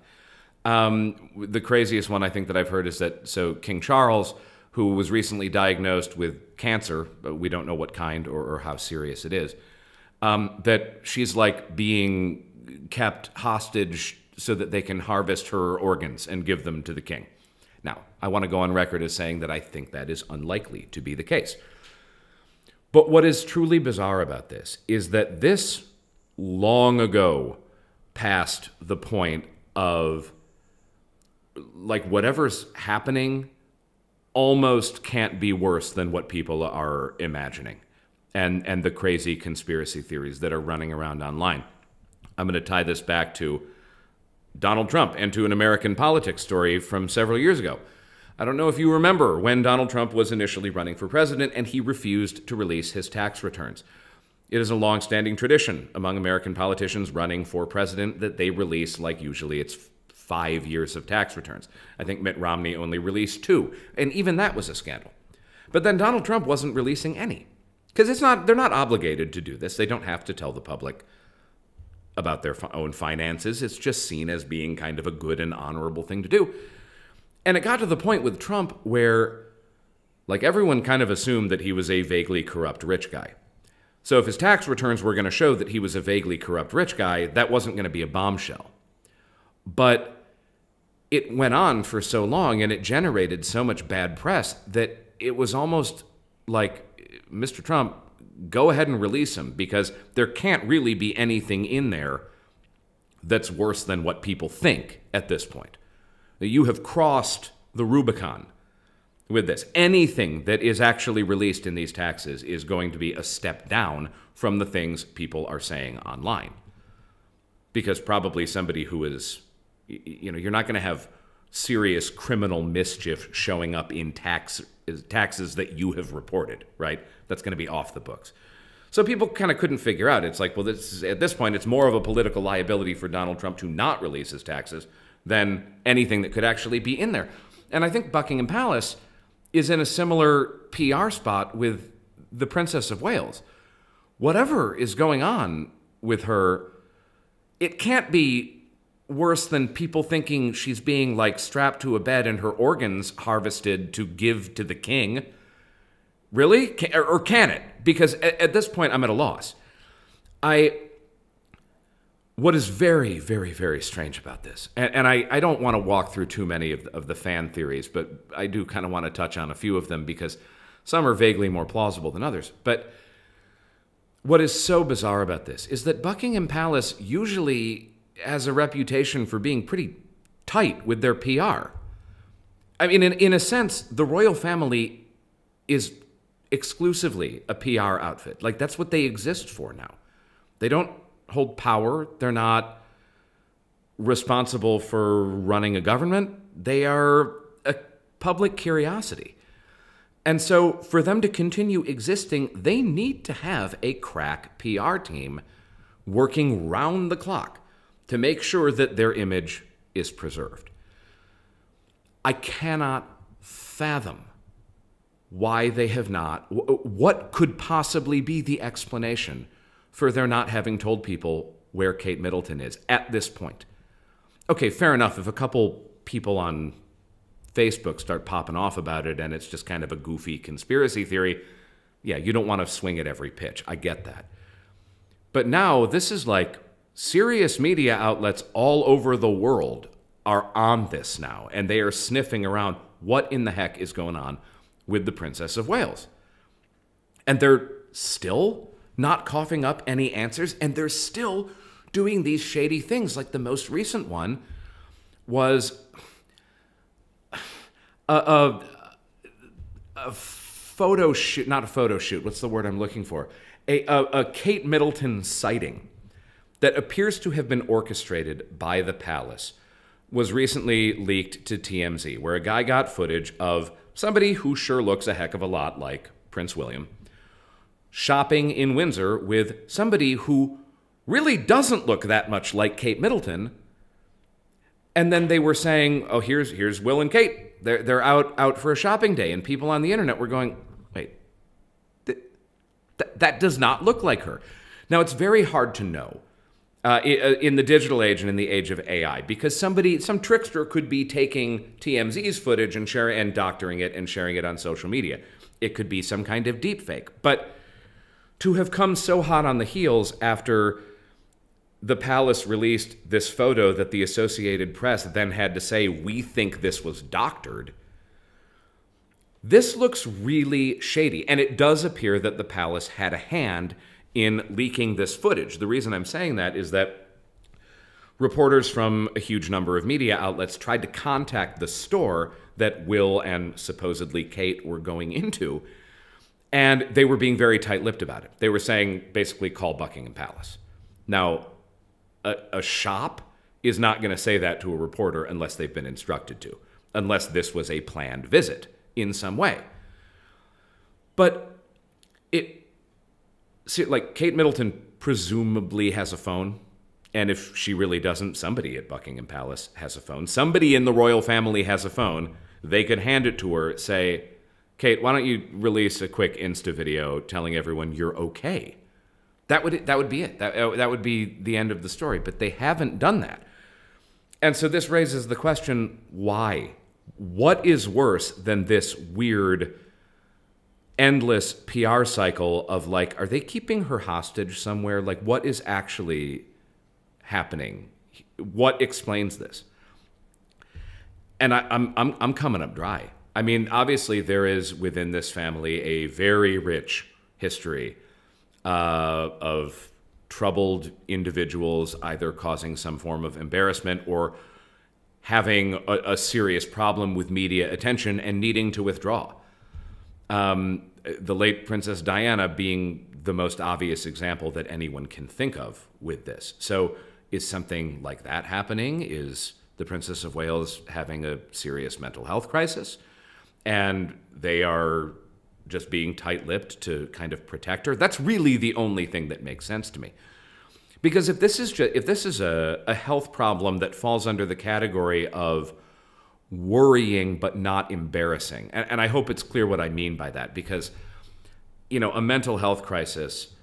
The craziest one I think that I've heard is that, so King Charles, who was recently diagnosed with cancer, but we don't know what kind or how serious it is, that she's like being kept hostage so that they can harvest her organs and give them to the king. Now, I want to go on record as saying that I think that is unlikely to be the case. But what is truly bizarre about this is that this long ago passed the point of like whatever's happening almost can't be worse than what people are imagining and the crazy conspiracy theories that are running around online. I'm going to tie this back to Donald Trump and to an American politics story from several years ago. I don't know if you remember when Donald Trump was initially running for president and he refused to release his tax returns. It is a long-standing tradition among American politicians running for president that they release, like usually it's 5 years of tax returns. I think Mitt Romney only released 2, and even that was a scandal. But then Donald Trump wasn't releasing any, because they're not obligated to do this. They don't have to tell the public about their own finances. It's just seen as being kind of a good and honorable thing to do. And it got to the point with Trump where, like, everyone kind of assumed that he was a vaguely corrupt rich guy. So if his tax returns were going to show that he was a vaguely corrupt rich guy, that wasn't going to be a bombshell. But it went on for so long and it generated so much bad press that it was almost like, Mr. Trump, go ahead and release him, because there can't really be anything in there that's worse than what people think at this point. You have crossed the Rubicon with this. Anything that is actually released in these taxes is going to be a step down from the things people are saying online. Because probably somebody who is, you're not going to have serious criminal mischief showing up in taxes that you have reported, right? That's going to be off the books. So people kind of couldn't figure out. It's like, well, at this point, it's more of a political liability for Donald Trump to not release his taxes than anything that could actually be in there. And I think Buckingham Palace is in a similar PR spot with the Princess of Wales. Whatever is going on with her, it can't be worse than people thinking she's being like strapped to a bed and her organs harvested to give to the king. Really? Or can it? Because at this point, I'm at a loss. What is very, very, very strange about this, and I don't want to walk through too many of the fan theories, but I do kind of want to touch on a few of them, because Some are vaguely more plausible than others. But what is so bizarre about this is that Buckingham Palace usually has a reputation for being pretty tight with their PR. I mean, in a sense, the royal family is exclusively a PR outfit. Like, that's what they exist for now. They don't hold power. They're not responsible for running a government. They are a public curiosity. And so for them to continue existing, they need to have a crack PR team working round the clock to make sure that their image is preserved. I cannot fathom why they have not. What could possibly be the explanation for their not having told people where Kate Middleton is at this point? Okay, fair enough. If a couple people on Facebook start popping off about it and it's just kind of a goofy conspiracy theory, yeah, you don't want to swing at every pitch. I get that. But now this is like serious media outlets all over the world are on this now, and they are sniffing around what in the heck is going on with the Princess of Wales. And they're still not coughing up any answers, and they're still doing these shady things. Like the most recent one was a photo shoot, not a photo shoot, what's the word I'm looking for? A Kate Middleton sighting that appears to have been orchestrated by the palace was recently leaked to TMZ, where a guy got footage of somebody who sure looks a heck of a lot like Prince William shopping in Windsor with somebody who really doesn't look that much like Kate Middleton. And then they were saying, oh, here's Will and Kate. They're out for a shopping day. And people on the internet were going, wait, that does not look like her. Now, it's very hard to know in the digital age and in the age of AI, because some trickster could be taking TMZ's footage and doctoring it and sharing it on social media. It could be some kind of deep fake. But to have come so hot on the heels after the palace released this photo that the Associated Press then had to say, we think this was doctored, this looks really shady. And it does appear that the palace had a hand in leaking this footage. The reason I'm saying that is that reporters from a huge number of media outlets tried to contact the store that Will and supposedly Kate were going into, and they were being very tight-lipped about it. They were saying, basically, call Buckingham Palace. Now, a shop is not going to say that to a reporter unless they've been instructed to, unless this was a planned visit in some way. But like, Kate Middleton presumably has a phone, and if she really doesn't, somebody at Buckingham Palace has a phone. Somebody in the royal family has a phone. They could hand it to her, say, Kate, why don't you release a quick Insta video telling everyone you're okay? That would be it. That would be the end of the story. But they haven't done that. And so this raises the question, why? What is worse than this weird, endless PR cycle of, like, are they keeping her hostage somewhere? Like, what is actually happening? What explains this? And I'm coming up dry. I mean, obviously there is within this family a very rich history of troubled individuals either causing some form of embarrassment or having a serious problem with media attention and needing to withdraw. The late Princess Diana being the most obvious example that anyone can think of with this. So is something like that happening? Is the Princess of Wales having a serious mental health crisis? And they are just being tight-lipped to kind of protect her? That's really the only thing that makes sense to me. Because if this is a health problem that falls under the category of worrying but not embarrassing, and I hope it's clear what I mean by that, because, you know, a mental health crisis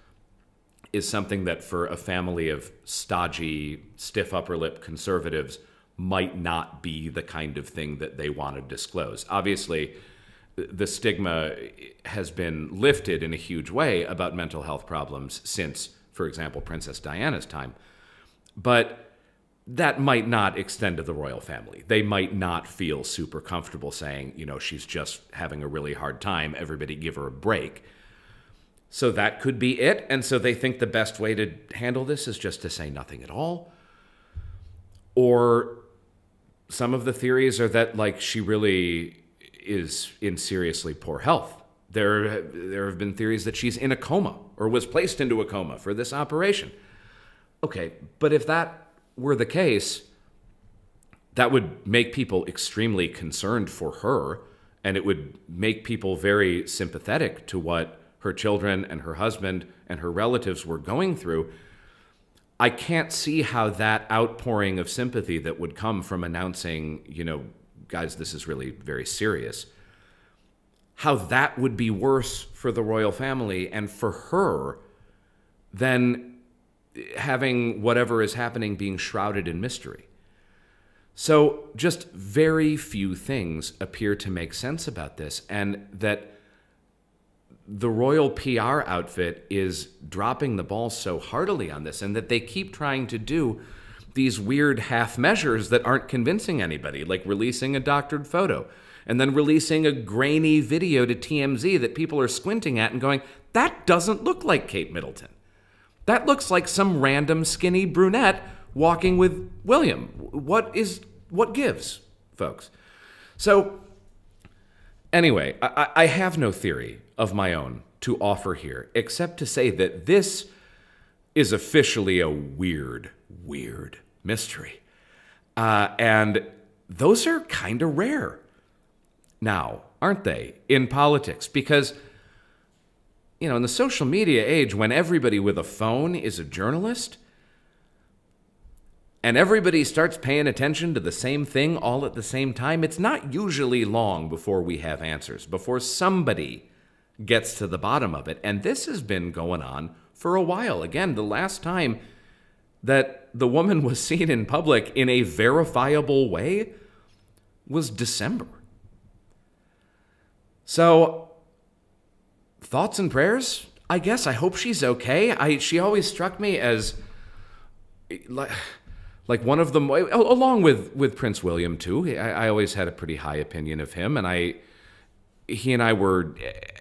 is something that for a family of stodgy, stiff upper lip conservatives might not be the kind of thing that they want to disclose. Obviously, the stigma has been lifted in a huge way about mental health problems since, for example, Princess Diana's time. But that might not extend to the royal family. They might not feel super comfortable saying, she's just having a really hard time. Everybody give her a break. So that could be it. And so they think the best way to handle this is just to say nothing at all. Or some of the theories are that, she really is in seriously poor health. There have been theories that she's in a coma or was placed into a coma for this operation. Okay, but if that were the case, that would make people extremely concerned for her, and it would make people very sympathetic to what her children and her husband and her relatives were going through. I can't see how that outpouring of sympathy that would come from announcing, guys, this is really very serious, how that would be worse for the royal family and for her than having whatever is happening being shrouded in mystery. So just very few things appear to make sense about this, and that the royal PR outfit is dropping the ball so heartily on this, and that they keep trying to do these weird half measures that aren't convincing anybody, like releasing a doctored photo and then releasing a grainy video to TMZ that people are squinting at and going, that doesn't look like Kate Middleton. That looks like some random skinny brunette walking with William. What gives, folks? So anyway, I have no theory of my own to offer here, except to say that this is officially a weird mystery. And those are kind of rare now, aren't they, in politics? Because, in the social media age, when everybody with a phone is a journalist, and everybody starts paying attention to the same thing all at the same time, it's not usually long before we have answers, before somebody gets to the bottom of it. And this has been going on for a while. Again, the last time that the woman was seen in public in a verifiable way was December. So, thoughts and prayers? I guess. I hope she's okay. She always struck me as like one of them, along with Prince William too. I always had a pretty high opinion of him, and he and I were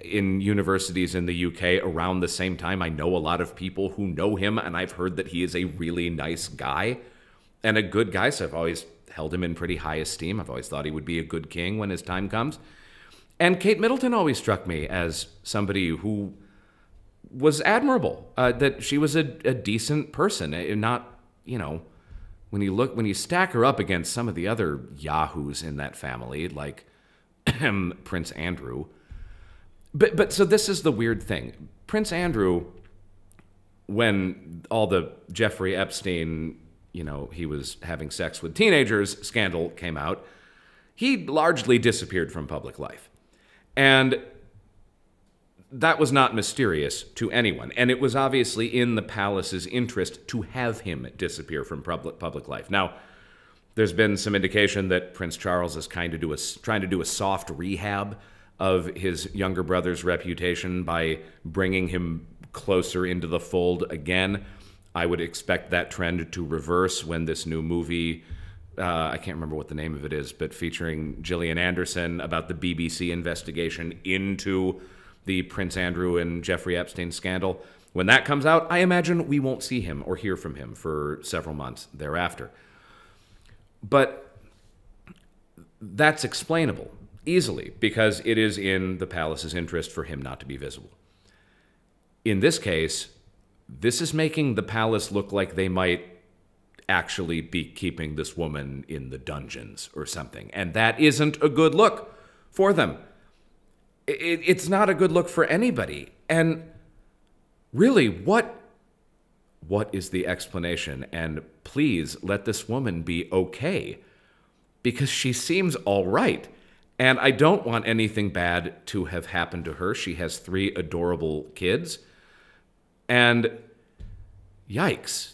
in universities in the UK around the same time. I know a lot of people who know him, and I've heard that he is a really nice guy and a good guy, so I've always held him in pretty high esteem. I've always thought he would be a good king when his time comes. And Kate Middleton always struck me as somebody who was admirable, that she was a decent person, and not, when you stack her up against some of the other yahoos in that family, like Prince Andrew. But so this is the weird thing. Prince Andrew, when all the Jeffrey Epstein, he was having sex with teenagers scandal came out, he largely disappeared from public life. And that was not mysterious to anyone. And it was obviously in the palace's interest to have him disappear from public life. Now, there's been some indication that Prince Charles is trying to do a soft rehab of his younger brother's reputation by bringing him closer into the fold again. I would expect that trend to reverse when this new movie, I can't remember what the name of it is, but featuring Gillian Anderson about the BBC investigation into the Prince Andrew and Jeffrey Epstein scandal. When that comes out, I imagine we won't see him or hear from him for several months thereafter. But that's explainable easily because it is in the palace's interest for him not to be visible. In this case, this is making the palace look like they might actually be keeping this woman in the dungeons or something. And that isn't a good look for them. It's not a good look for anybody. And really, what is the explanation? And please let this woman be okay, because she seems all right. And I don't want anything bad to have happened to her. She has 3 adorable kids. And yikes.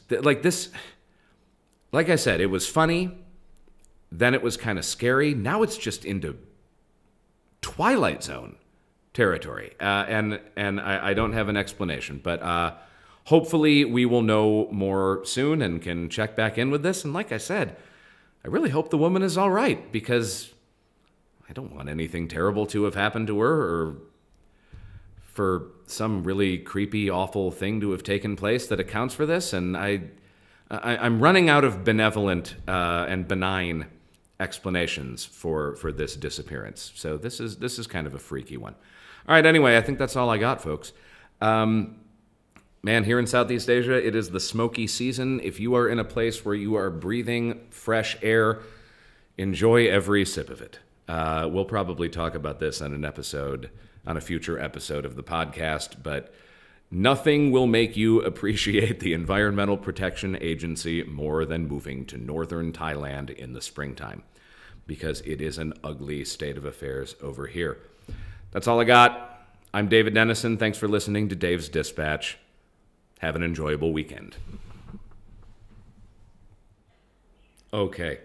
Like I said, it was funny. Then it was kind of scary. Now it's just into Twilight Zone territory. And I don't have an explanation. But Hopefully, we will know more soon and can check back in with this. And like I said, I really hope the woman is all right, because I don't want anything terrible to have happened to her, or for some really creepy, awful thing to have taken place that accounts for this. And I'm running out of benevolent and benign explanations for this disappearance. So this is kind of a freaky one. All right, anyway, I think that's all I got, folks. Man, here in Southeast Asia, it is the smoky season. If you are in a place where you are breathing fresh air, enjoy every sip of it. We'll probably talk about this on a future episode of the podcast, but nothing will make you appreciate the Environmental Protection Agency more than moving to northern Thailand in the springtime, because it is an ugly state of affairs over here. That's all I got. I'm David Dennison. Thanks for listening to Dave's Dispatch. Have an enjoyable weekend. Okay.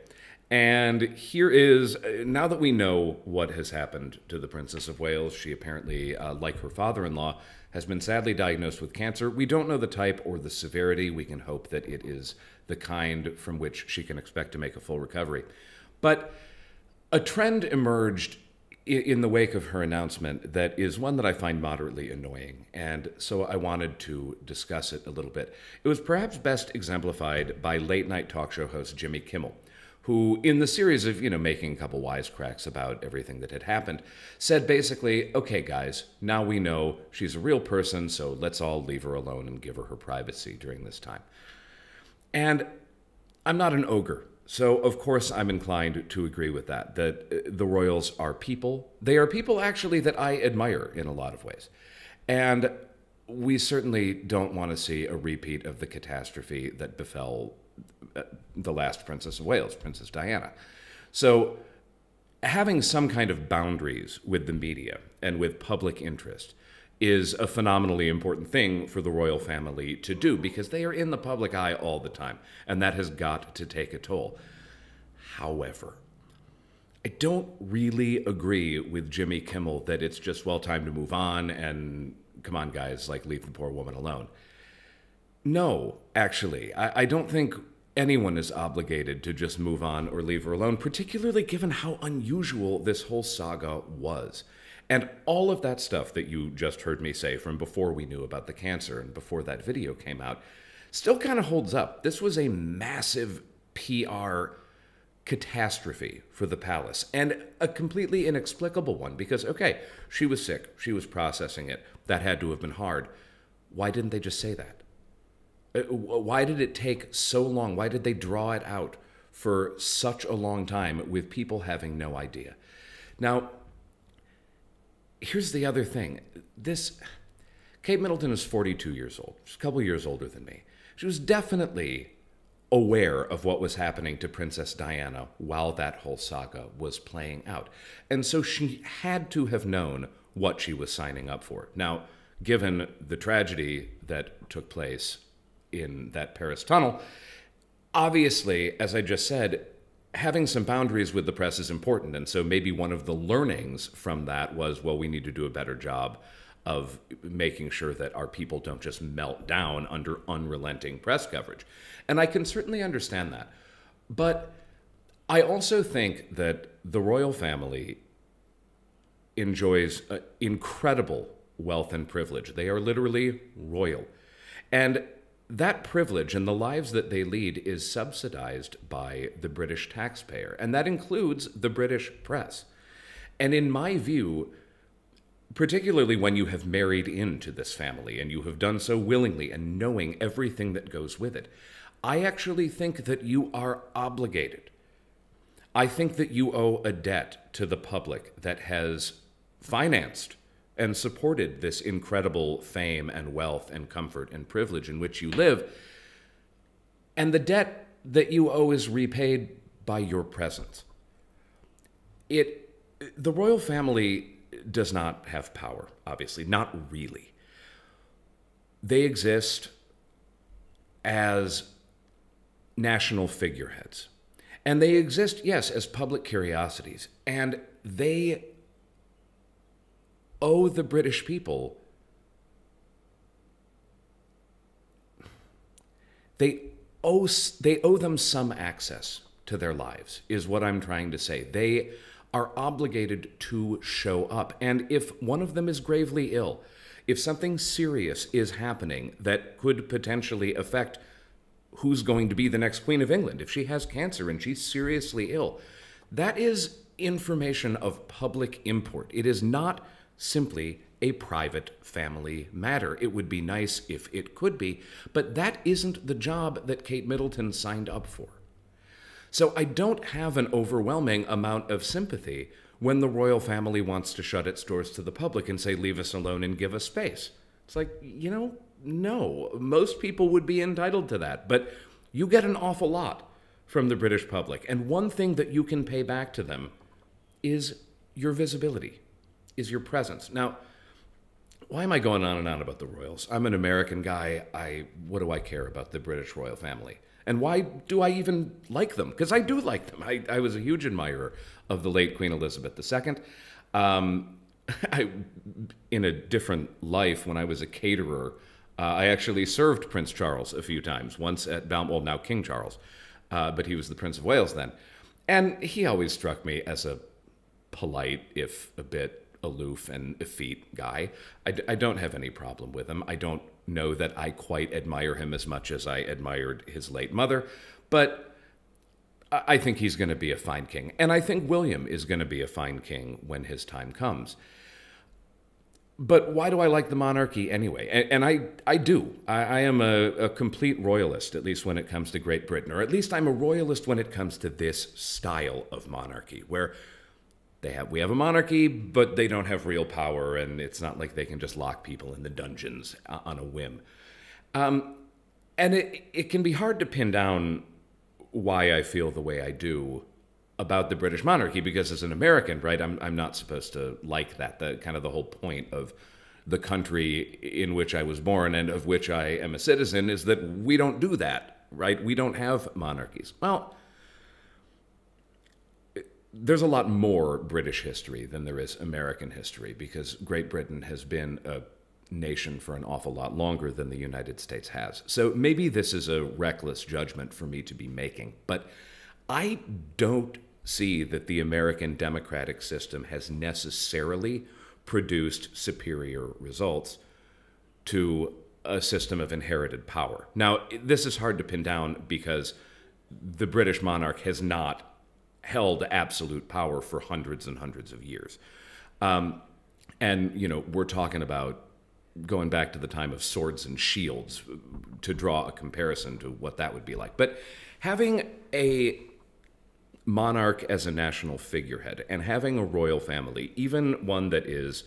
And here is, now that we know what has happened to the Princess of Wales, she apparently, like her father-in-law, has been sadly diagnosed with cancer. We don't know the type or the severity. We can hope that it is the kind from which she can expect to make a full recovery. But a trend emerged in the wake of her announcement that is one that I find moderately annoying, and so I wanted to discuss it a little bit. It was perhaps best exemplified by late-night talk show host Jimmy Kimmel, who, in the series of, making a couple wisecracks about everything that had happened, said basically, okay, guys, now we know she's a real person, so let's all leave her alone and give her her privacy during this time. And I'm not an ogre, so of course I'm inclined to agree with that the royals are people. They are people, actually, that I admire in a lot of ways. And we certainly don't want to see a repeat of the catastrophe that befell the last Princess of Wales, Princess Diana. So having some kind of boundaries with the media and with public interest is a phenomenally important thing for the royal family to do, because they are in the public eye all the time, and that has got to take a toll. However, I don't really agree with Jimmy Kimmel that it's just, well, time to move on, and come on, guys, leave the poor woman alone. No, actually, I don't think anyone is obligated to just move on or leave her alone, particularly given how unusual this whole saga was. And all of that stuff that you just heard me say from before we knew about the cancer and before that video came out still kind of holds up. This was a massive PR catastrophe for the palace, and a completely inexplicable one, because, okay, she was sick, she was processing it, that had to have been hard. Why didn't they just say that? Why did it take so long? Why did they draw it out for such a long time with people having no idea? Now, here's the other thing. Kate Middleton is 42 years old. She's a couple years older than me. She was definitely aware of what was happening to Princess Diana while that whole saga was playing out. And so she had to have known what she was signing up for. Now, given the tragedy that took place in that Paris tunnel, obviously, as I just said, having some boundaries with the press is important. And so maybe one of the learnings from that was, well, we need to do a better job of making sure that our people don't just melt down under unrelenting press coverage. And I can certainly understand that. But I also think that the royal family enjoys incredible wealth and privilege. They are literally royal. And that privilege and the lives that they lead is subsidized by the British taxpayer, and that includes the British press. And in my view, particularly when you have married into this family and you have done so willingly and knowing everything that goes with it, I actually think that you are obligated. I think that you owe a debt to the public that has financed and supported this incredible fame and wealth and comfort and privilege in which you live. And the debt that you owe is repaid by your presence. The royal family does not have power, obviously, not really. They exist as national figureheads. And they exist, yes, as public curiosities. And they owe the British people they they owe them some access to their lives, is what I'm trying to say. They are obligated to show up. And if one of them is gravely ill, if something serious is happening that could potentially affect who's going to be the next Queen of England, if she has cancer and she's seriously ill, that is information of public import. It is not simply a private family matter. It would be nice if it could be, but that isn't the job that Kate Middleton signed up for. So I don't have an overwhelming amount of sympathy when the royal family wants to shut its doors to the public and say, leave us alone and give us space. It's like, no. Most people would be entitled to that, but you get an awful lot from the British public. And one thing that you can pay back to them is your visibility, is your presence. Now, why am I going on and on about the royals? I'm an American guy. What do I care about the British royal family? And why do I even like them? Because I do like them. I was a huge admirer of the late Queen Elizabeth II. In a different life, when I was a caterer, I actually served Prince Charles a few times. Once at Balmoral, now King Charles, but he was the Prince of Wales then. And he always struck me as a polite, if a bit aloof and effete guy. I don't have any problem with him. I don't know that I quite admire him as much as I admired his late mother, but I think he's going to be a fine king. And I think William is going to be a fine king when his time comes. But why do I like the monarchy anyway? And I do. I am a complete royalist, at least when it comes to Great Britain, or at least I'm a royalist when it comes to this style of monarchy, where we have a monarchy, but they don't have real power, and it's not like they can just lock people in the dungeons on a whim. And it can be hard to pin down why I feel the way I do about the British monarchy, because as an American, right, I'm not supposed to like that. The whole point of the country in which I was born and of which I am a citizen is that we don't do that, right? We don't have monarchies. Well, there's a lot more British history than there is American history, because Great Britain has been a nation for an awful lot longer than the United States has. So maybe this is a reckless judgment for me to be making, but I don't see that the American democratic system has necessarily produced superior results to a system of inherited power. Now, this is hard to pin down because the British monarch has not held absolute power for hundreds and hundreds of years. And, we're talking about going back to the time of swords and shields to draw a comparison to what that would be like. But having a monarch as a national figurehead and having a royal family, even one that is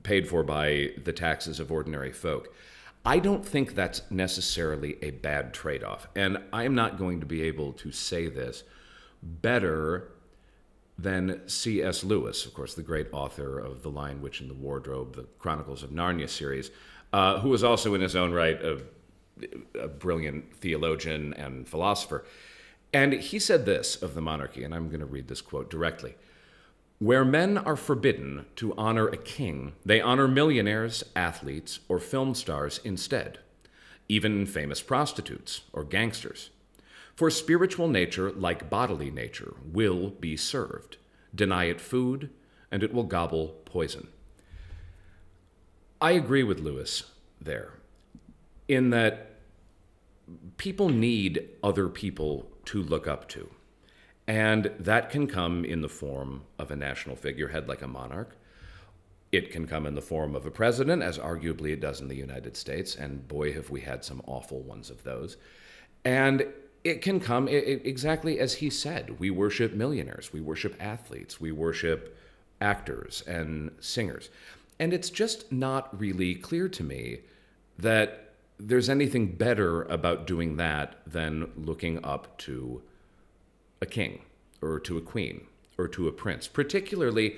paid for by the taxes of ordinary folk, I don't think that's necessarily a bad trade-off. And I'm not going to be able to say this better than C.S. Lewis, of course, the great author of The Lion, Witch, and the Wardrobe, the Chronicles of Narnia series, who was also in his own right a brilliant theologian and philosopher. And he said this of the monarchy, and I'm going to read this quote directly. Where men are forbidden to honor a king, they honor millionaires, athletes, or film stars instead, even famous prostitutes or gangsters. For spiritual nature, like bodily nature, will be served. Deny it food, and it will gobble poison. I agree with Lewis there, in that people need other people to look up to. And that can come in the form of a national figurehead like a monarch. It can come in the form of a president, as arguably it does in the United States, and boy, have we had some awful ones of those. And it can come exactly as he said. We worship millionaires, we worship athletes, we worship actors and singers. And it's just not really clear to me that there's anything better about doing that than looking up to a king or to a queen or to a prince, particularly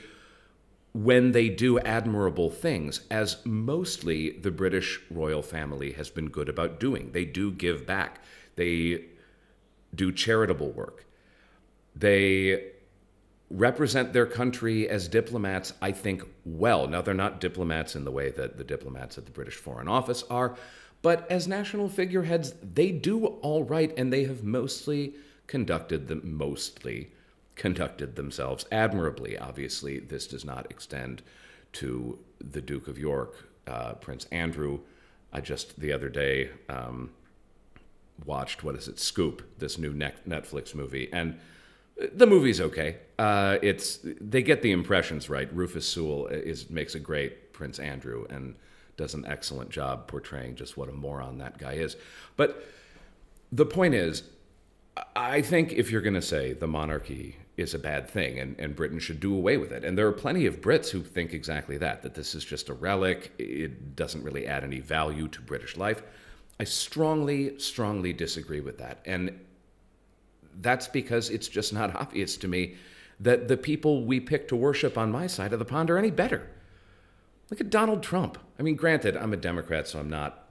when they do admirable things, as mostly the British royal family has been good about doing. They do give back. They do charitable work. They represent their country as diplomats, I think, well. Now, they're not diplomats in the way that the diplomats at the British Foreign Office are, But as national figureheads, they do all right, and they have mostly conducted themselves admirably. Obviously, this does not extend to the Duke of York, Prince Andrew. I just the other day watched, Scoop, this new Netflix movie, and the movie's okay. They get the impressions right. Rufus Sewell makes a great Prince Andrew and does an excellent job portraying just what a moron that guy is. But the point is, I think if you're going to say the monarchy is a bad thing and Britain should do away with it, and there are plenty of Brits who think exactly that this is just a relic, it doesn't really add any value to British life, I strongly, strongly disagree with that. And that's because it's just not obvious to me that the people we pick to worship on my side of the pond are any better. Look at Donald Trump. I mean, granted, I'm a Democrat, so I'm not,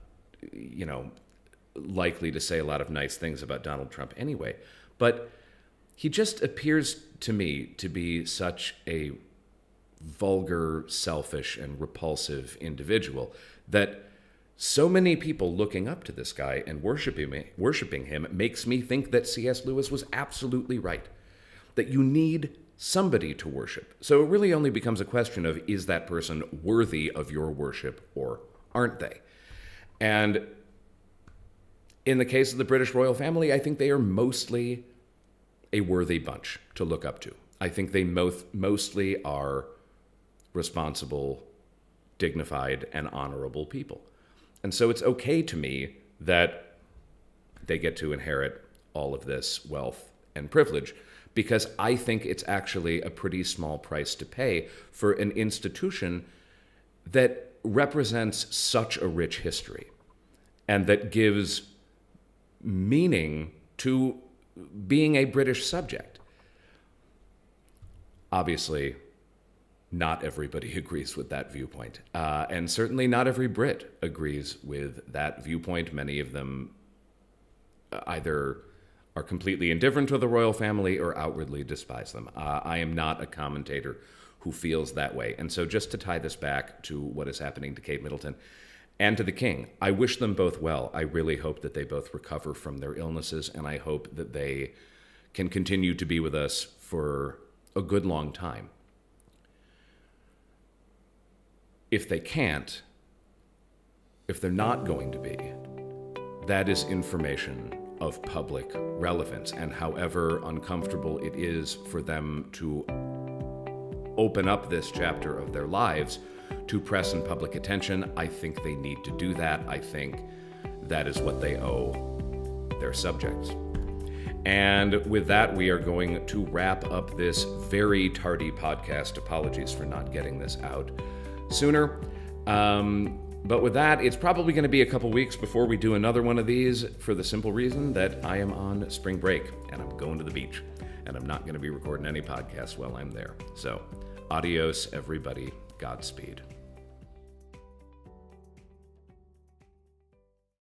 likely to say a lot of nice things about Donald Trump anyway. But he just appears to me to be such a vulgar, selfish, and repulsive individual that so many people looking up to this guy and worshiping him makes me think that C.S. Lewis was absolutely right, that you need somebody to worship. So it really only becomes a question of, is that person worthy of your worship or aren't they? And in the case of the British royal family, I think they are mostly a worthy bunch to look up to. I think they mostly are responsible, dignified, and honorable people. And so it's okay to me that they get to inherit all of this wealth and privilege, because I think it's actually a pretty small price to pay for an institution that represents such a rich history and that gives meaning to being a British subject. Obviously, not everybody agrees with that viewpoint. And certainly not every Brit agrees with that viewpoint. Many of them either are completely indifferent to the royal family or outwardly despise them. I am not a commentator who feels that way. And so just to tie this back to what is happening to Kate Middleton and to the King, I wish them both well. I really hope that they both recover from their illnesses, and I hope that they can continue to be with us for a good long time. If they can't, if they're not going to be, that is information of public relevance. And however uncomfortable it is for them to open up this chapter of their lives to press and public attention, I think they need to do that. I think that is what they owe their subjects. And with that, we are going to wrap up this very tardy podcast. Apologies for not getting this out sooner. But with that, it's probably going to be a couple weeks before we do another one of these, for the simple reason that I am on spring break and I'm going to the beach, and I'm not going to be recording any podcasts while I'm there. So, adios, everybody. Godspeed.